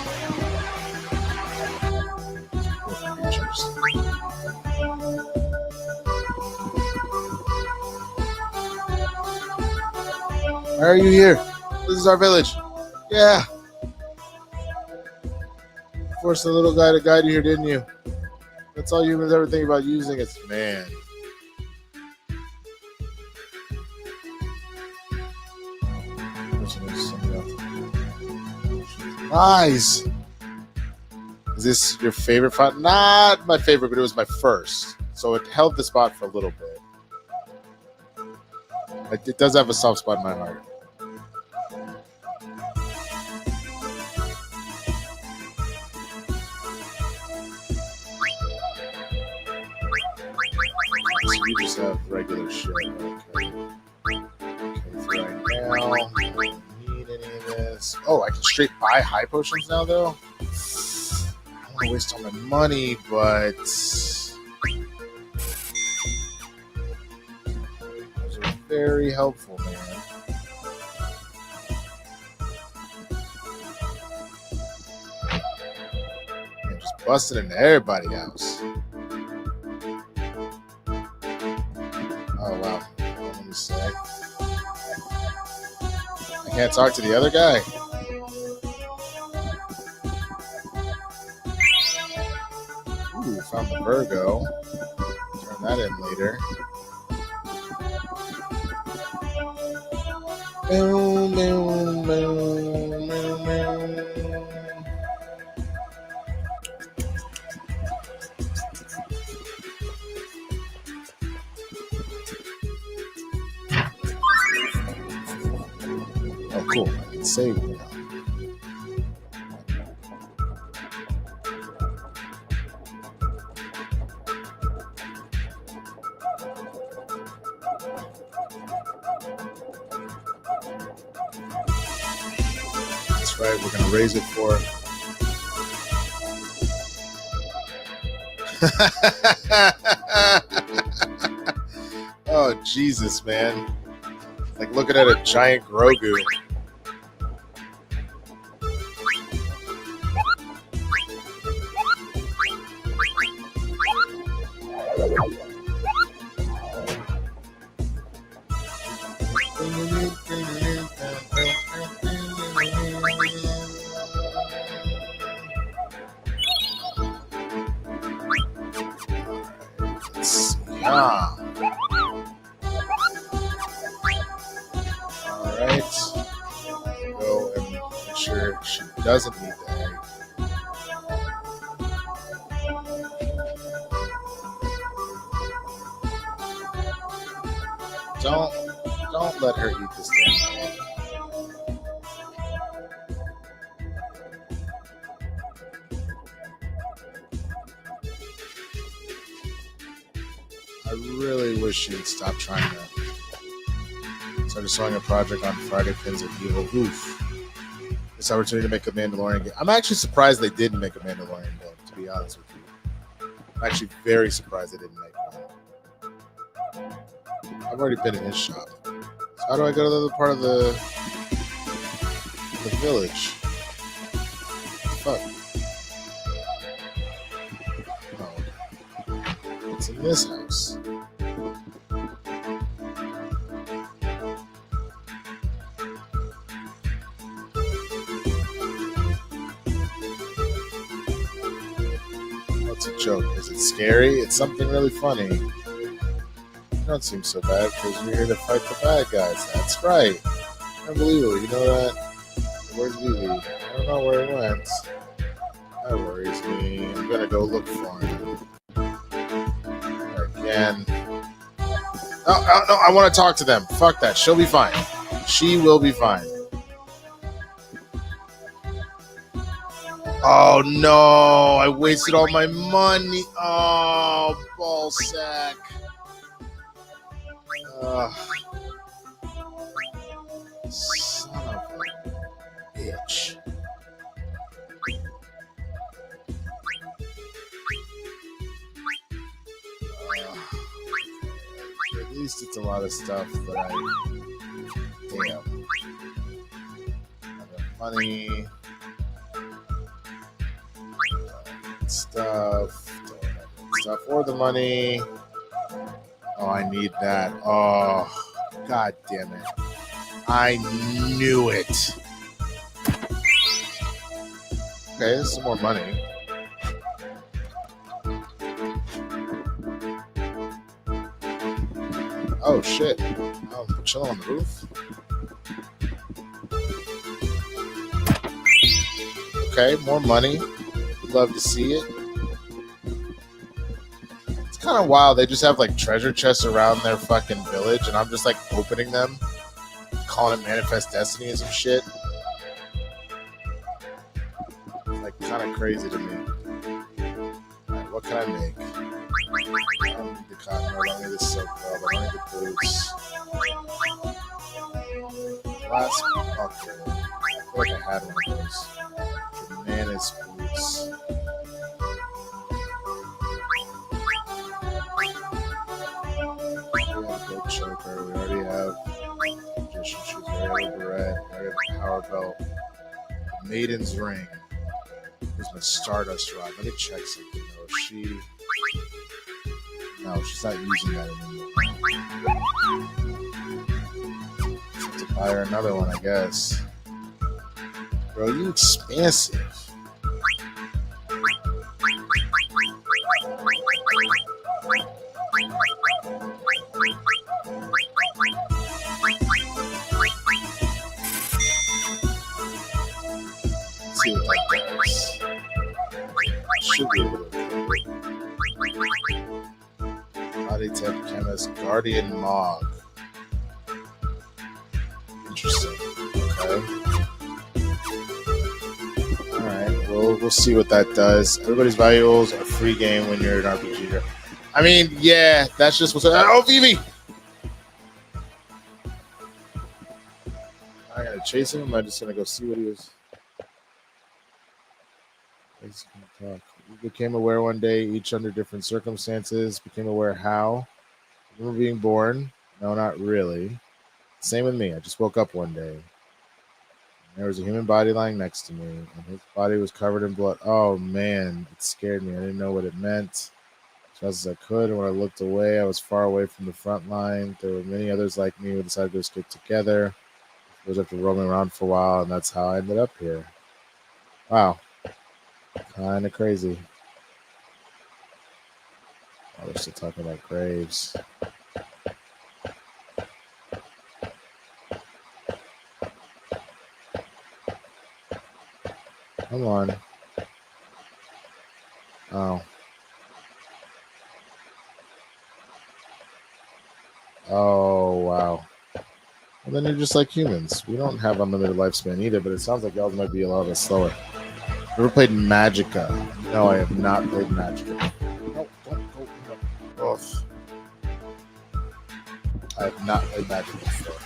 Poor creatures. Why are you here? This is our village. Yeah. Forced the little guy to guide you here, didn't you? That's all humans ever think about using. It's man. Nice. Is this your favorite fight? Not my favorite, but it was my first. So it held the spot for a little bit. It does have a soft spot in my heart. So you just have regular shit. Okay. For right now, I don't need any of this. Oh, I can straight buy high potions now, though. I don't want to waste all my money, but those are very helpful, man. Man, just busting into everybody's house. Oh wow! Let me say. I can't talk to the other guy. Ooh, found the Virgo. Turn that in later. Boom, boom, boom, boom, boom. Oh, cool. I can save now. That's right. We're going to raise it for. Oh, Jesus, man. Like looking at a giant Grogu. Ah. All right. Go and make sure she doesn't need the egg. Don't let her eat this damn egg. I really wish you'd stop trying to. Started showing a project on Friday Pins of Evil. Oof. This opportunity to make a Mandalorian game. I'm actually surprised they didn't make a Mandalorian game, to be honest with you. I'm actually very surprised they didn't make one. I've already been in his shop. So how do I go to the other part of the village? Fuck. Oh. It's in this house. What's a joke? Is it scary? It's something really funny. You don't seem so bad because you're here to fight the bad guys. That's right. Unbelievable. You know that? Where's Vivi? I don't know where he went. That worries me. I'm gonna go look for him. Again. Oh, no, I want to talk to them. Fuck that. She'll be fine. She will be fine. Oh no, I wasted all my money. Oh, ballsack. Son of a bitch. At least it's a lot of stuff that I. Damn. Money. Stuff or the money. Oh, I need that. Oh, god damn it. I knew it. Okay, there's some more money. Oh shit. Oh, I'm chilling on the roof. Okay, more money. Would love to see it. It's kind of wild. They just have like treasure chests around their fucking village, and I'm just like opening them, calling it Manifest Destiny and some shit. It's like kind of crazy to me. Alright, what can I make? don't need the cotton, I don't need the silk robe, I don't need the boots. Last, okay. I feel like I had one of those. Bananas boots. We have a gold choker. We already have magician shoes. We already have a beret. We already have a power belt. Maiden's ring. Here's my Stardust rod. Let me check something though. No, she's not using that anymore. Have to buy her another one, I guess. Bro, you expansive. Let's see what that does. Should be able to. Body type chemist, Guardian Mog. Interesting. Okay. Alright, we'll see what that does. Everybody's valuables are free game when you're an RPG. I mean, yeah, that's just what's oh Vivi! I gotta chase him, am I just gonna go see what he is? We became aware one day, each under different circumstances. Became aware how? Remember being born? No, not really. Same with me. I just woke up one day. There was a human body lying next to me, and his body was covered in blood. Oh man, it scared me. I didn't know what it meant. As fast as I could, and when I looked away, I was far away from the front line. There were many others like me who decided to escape together. I was after roaming around for a while, and that's how I ended up here. Wow. Kind of crazy. Oh, they're still talking about graves. Come on. Oh. Oh, wow. Well, then you're just like humans. We don't have unlimited lifespan either, but it sounds like y'all might be a little bit slower. Ever played Magica? No, I have not played Magica. No, don't go. No. I have not played Magica before.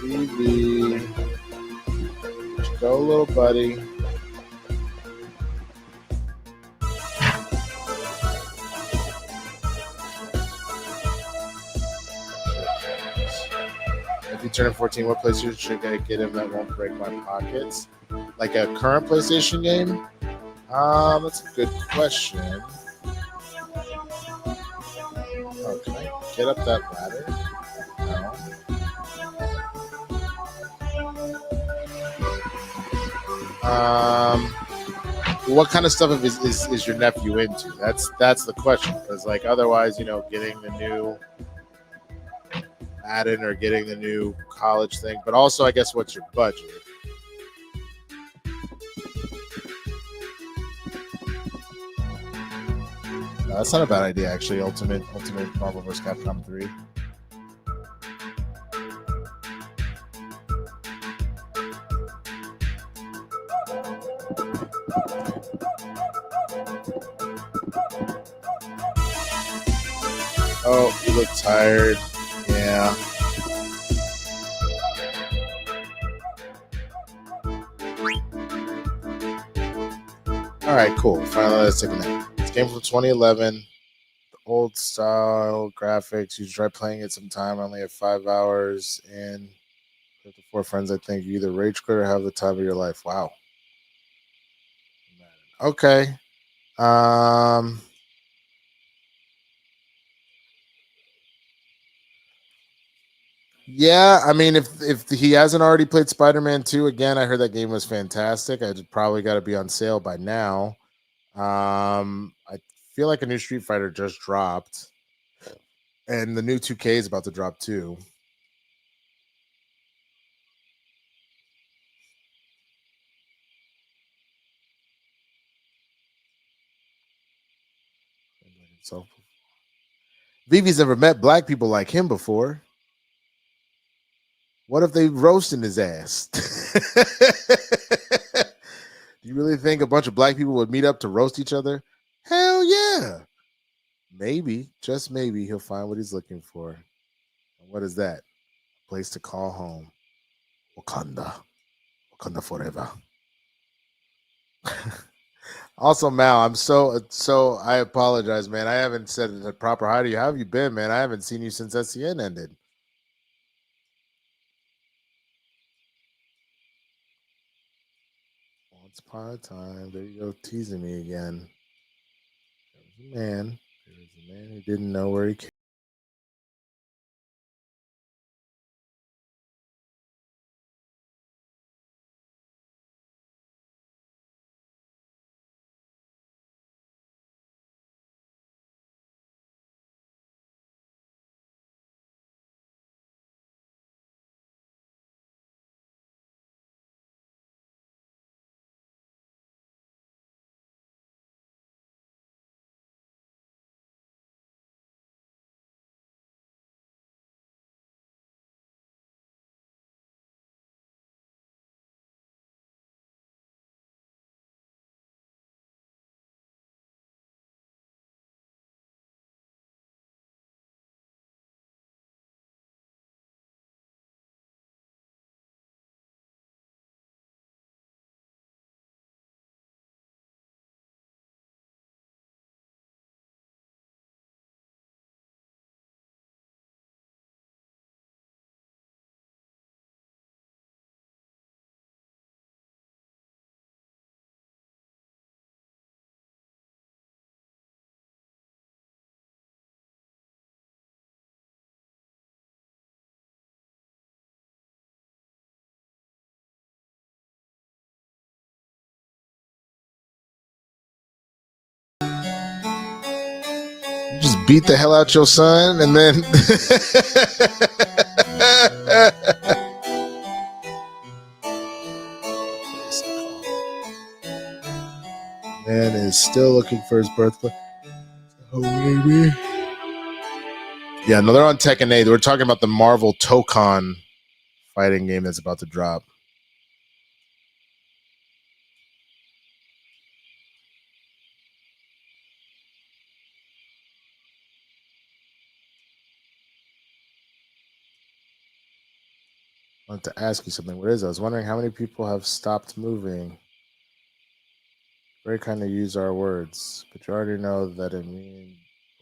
Evie. Go, little buddy. If you turn 14, what PlayStation should I get him that won't break my pockets? Like a current PlayStation game? That's a good question. Oh, can I get up that ladder? No. What kind of stuff is your nephew into? That's the question. Because like otherwise, getting the new Madden or getting the new college thing, but also I guess what's your budget? No, that's not a bad idea actually. Ultimate Marvel vs. Capcom 3. Oh, you look tired. Yeah. All right, cool. Finally, let's take a nap. This game from 2011. The old style graphics. You try playing it sometime. I only have 5 hours in. With the 4 friends, I think you either rage quit or have the time of your life. Wow. Okay. Yeah, I mean, if he hasn't already played Spider-Man 2, again, I heard that game was fantastic. I probably got to be on sale by now. I feel like a new Street Fighter just dropped, and the new 2K is about to drop too. So, Vivi's never met black people like him before. What if they roasting his ass? Do you really think a bunch of black people would meet up to roast each other? Hell yeah. Maybe, just maybe, he'll find what he's looking for. And what is that? A place to call home. Wakanda. Wakanda forever. Also, Mal, I'm so I apologize, man. I haven't said the proper hi to you. How have you been, man? I haven't seen you since SCN ended. Once upon a time, there you go, teasing me again. There was a man who didn't know where he came. You just beat the hell out your son, and then man is still looking for his birthplace. Oh, baby. Yeah, no, they're on Tekken 8. We're talking about the Marvel Tokon fighting game that's about to drop. I wanted to ask you something. What is it? I was wondering how many people have stopped moving. Very kind of use our words, but you already know that it means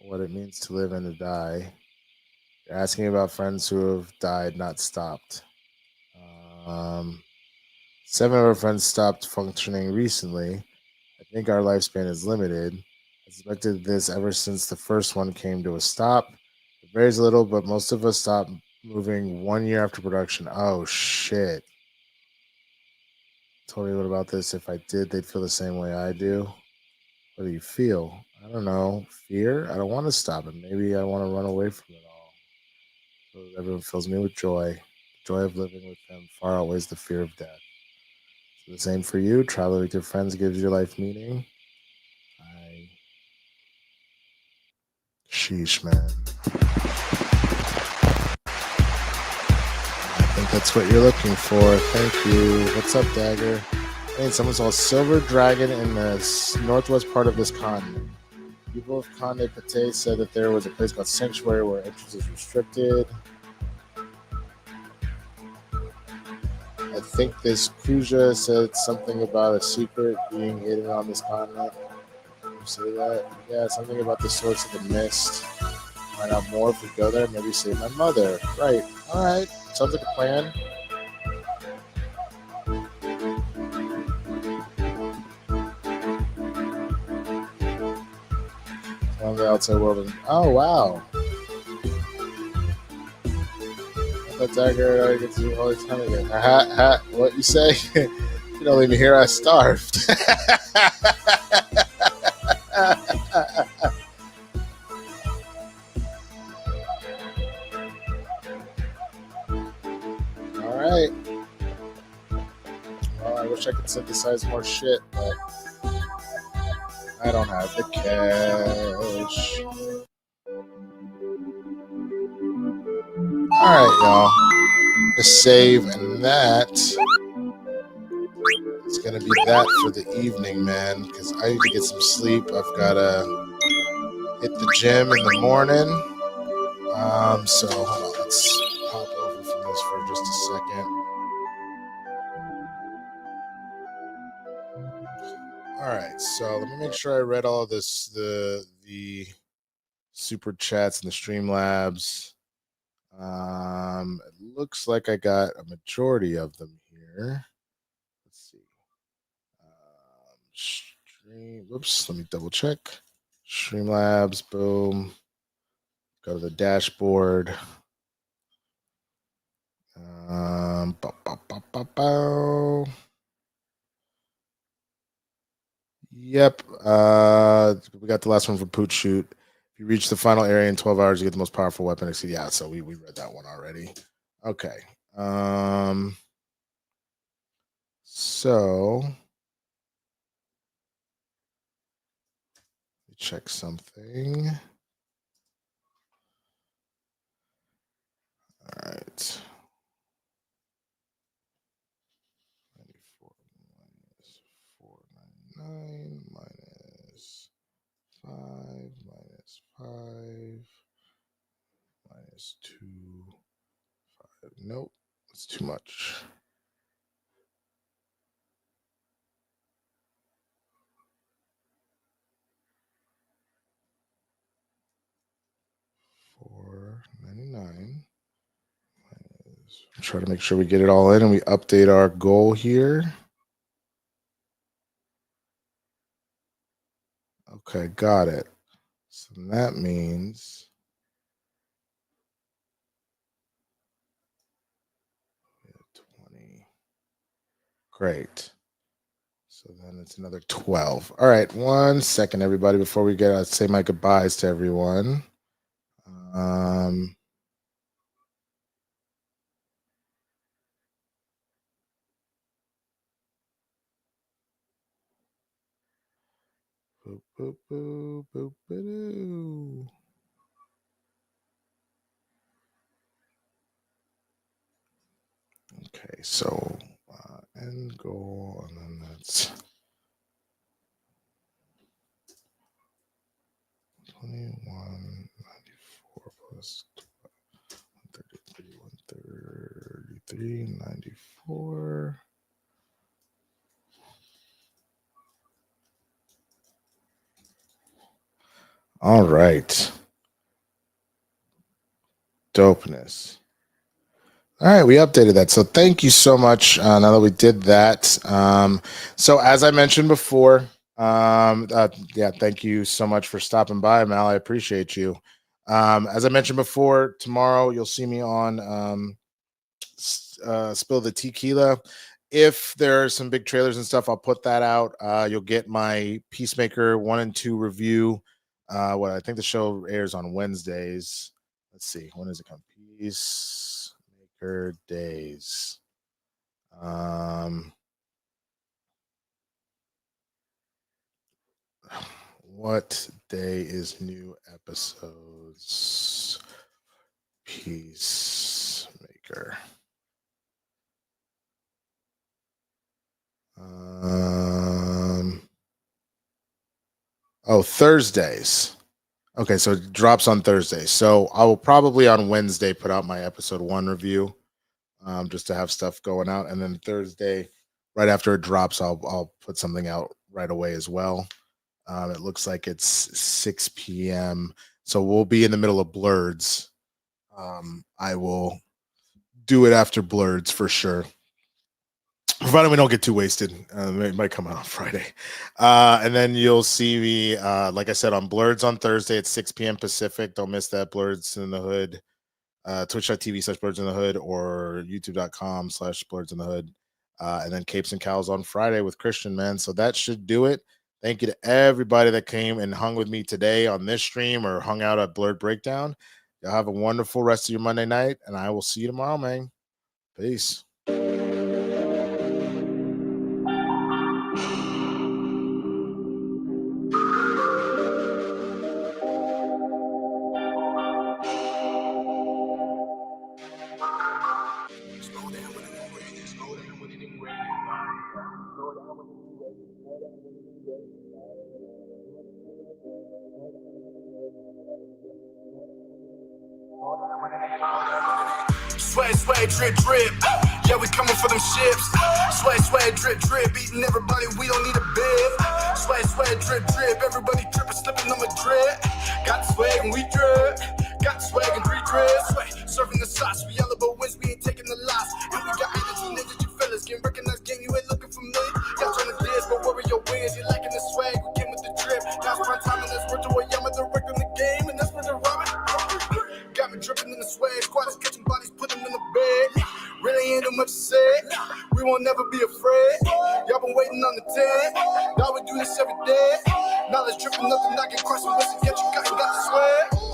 what it means to live and to die. You're asking about friends who have died, not stopped. 7 of our friends stopped functioning recently. I think our lifespan is limited. I suspected this ever since the first one came to a stop. It varies a little, but most of us stopped moving 1 year after production. Oh, shit. Told me what about this. If I did, they'd feel the same way I do. What do you feel? I don't know. Fear? I don't want to stop it. Maybe I want to run away from it all. So everyone fills me with joy. The joy of living with them far outweighs the fear of death. So the same for you. Traveling with your friends gives your life meaning. Sheesh, man. I think that's what you're looking for. Thank you. What's up, Dagger? Hey, someone saw a silver dragon in the northwest part of this continent. People of Conde Pate said that there was a place called Sanctuary where entrance is restricted. I think this Kuja said something about a secret being hidden on this continent. Did you say that? Yeah, something about the source of the mist. Find out more if we go there. Maybe save my mother. Right. All right. Sounds like a plan. On the outside world. And, oh, wow. That dagger, I get to do all the time again. Ha ha. What you say? You don't leave me here. I starved. All right. Well, I wish I could synthesize more shit, but I don't have the cash. All right, y'all. The save and that. it's gonna be that for the evening, man, because I need to get some sleep. I've gotta hit the gym in the morning. So hold on, let's pop over from this for just a second. All right, so let me make sure I read all of this, the super chats and the Streamlabs. It looks like I got a majority of them here. Let's see. Whoops, let me double check. Streamlabs, boom. Go to the dashboard. Bow, bow, bow, bow, bow. Yep. We got the last one from Poot Shoot. If you reach the final area in 12 hours, you get the most powerful weapon. Yeah, so we read that one already. Okay. So check something. All right. 94 minus 499 minus 5 minus 5 minus 2 5. Nope, that's too much. $4.99. Try to make sure we get it all in and we update our goal here. Okay, got it. So that means 20. Great. So then it's another 12. All right, 1 second, everybody, before we get say my goodbyes to everyone. Boop, boop, boop, boop, boop. Okay, so end goal, and then that's 2194 plus 133, 133.94. All right. Dopeness. All right, we updated that. So thank you so much. Now that we did that. So as I mentioned before, thank you so much for stopping by, Mal. I appreciate you. As I mentioned before, tomorrow you'll see me on Spill the Tequila. If there are some big trailers and stuff, I'll put that out. You'll get my Peacemaker 1 and 2 review. What I think the show airs on Wednesdays. Let's see, when does it come? Peacemaker Days. What day is new episodes? Peacemaker. Thursdays. Okay, so it drops on Thursday. So I will probably on Wednesday put out my episode 1 review, just to have stuff going out, and then Thursday, right after it drops, I'll put something out right away as well. It looks like it's 6 p.m. So we'll be in the middle of Blurds. I will do it after Blurds for sure. Provided we don't get too wasted. It might come out on Friday. And then you'll see me, like I said, on Blurds on Thursday at 6 p.m. Pacific. Don't miss that. Blurds in the Hood. Twitch.tv/Blurds in the Hood or youtube.com/Blurds in the Hood. And then Capes and Cows on Friday with Christian, man. So that should do it. Thank you to everybody that came and hung with me today on this stream or hung out at Blurred Breakdown. Y'all have a wonderful rest of your Monday night, and I will see you tomorrow, man. Peace. Sway, sway, drip, drip. Yeah, we coming for them ships. Sway, sway, drip, drip. Eating everybody, we don't need a bib. Sway, sway, drip, drip. Everybody dripping, slipping on my drip. Got the swag and we drip.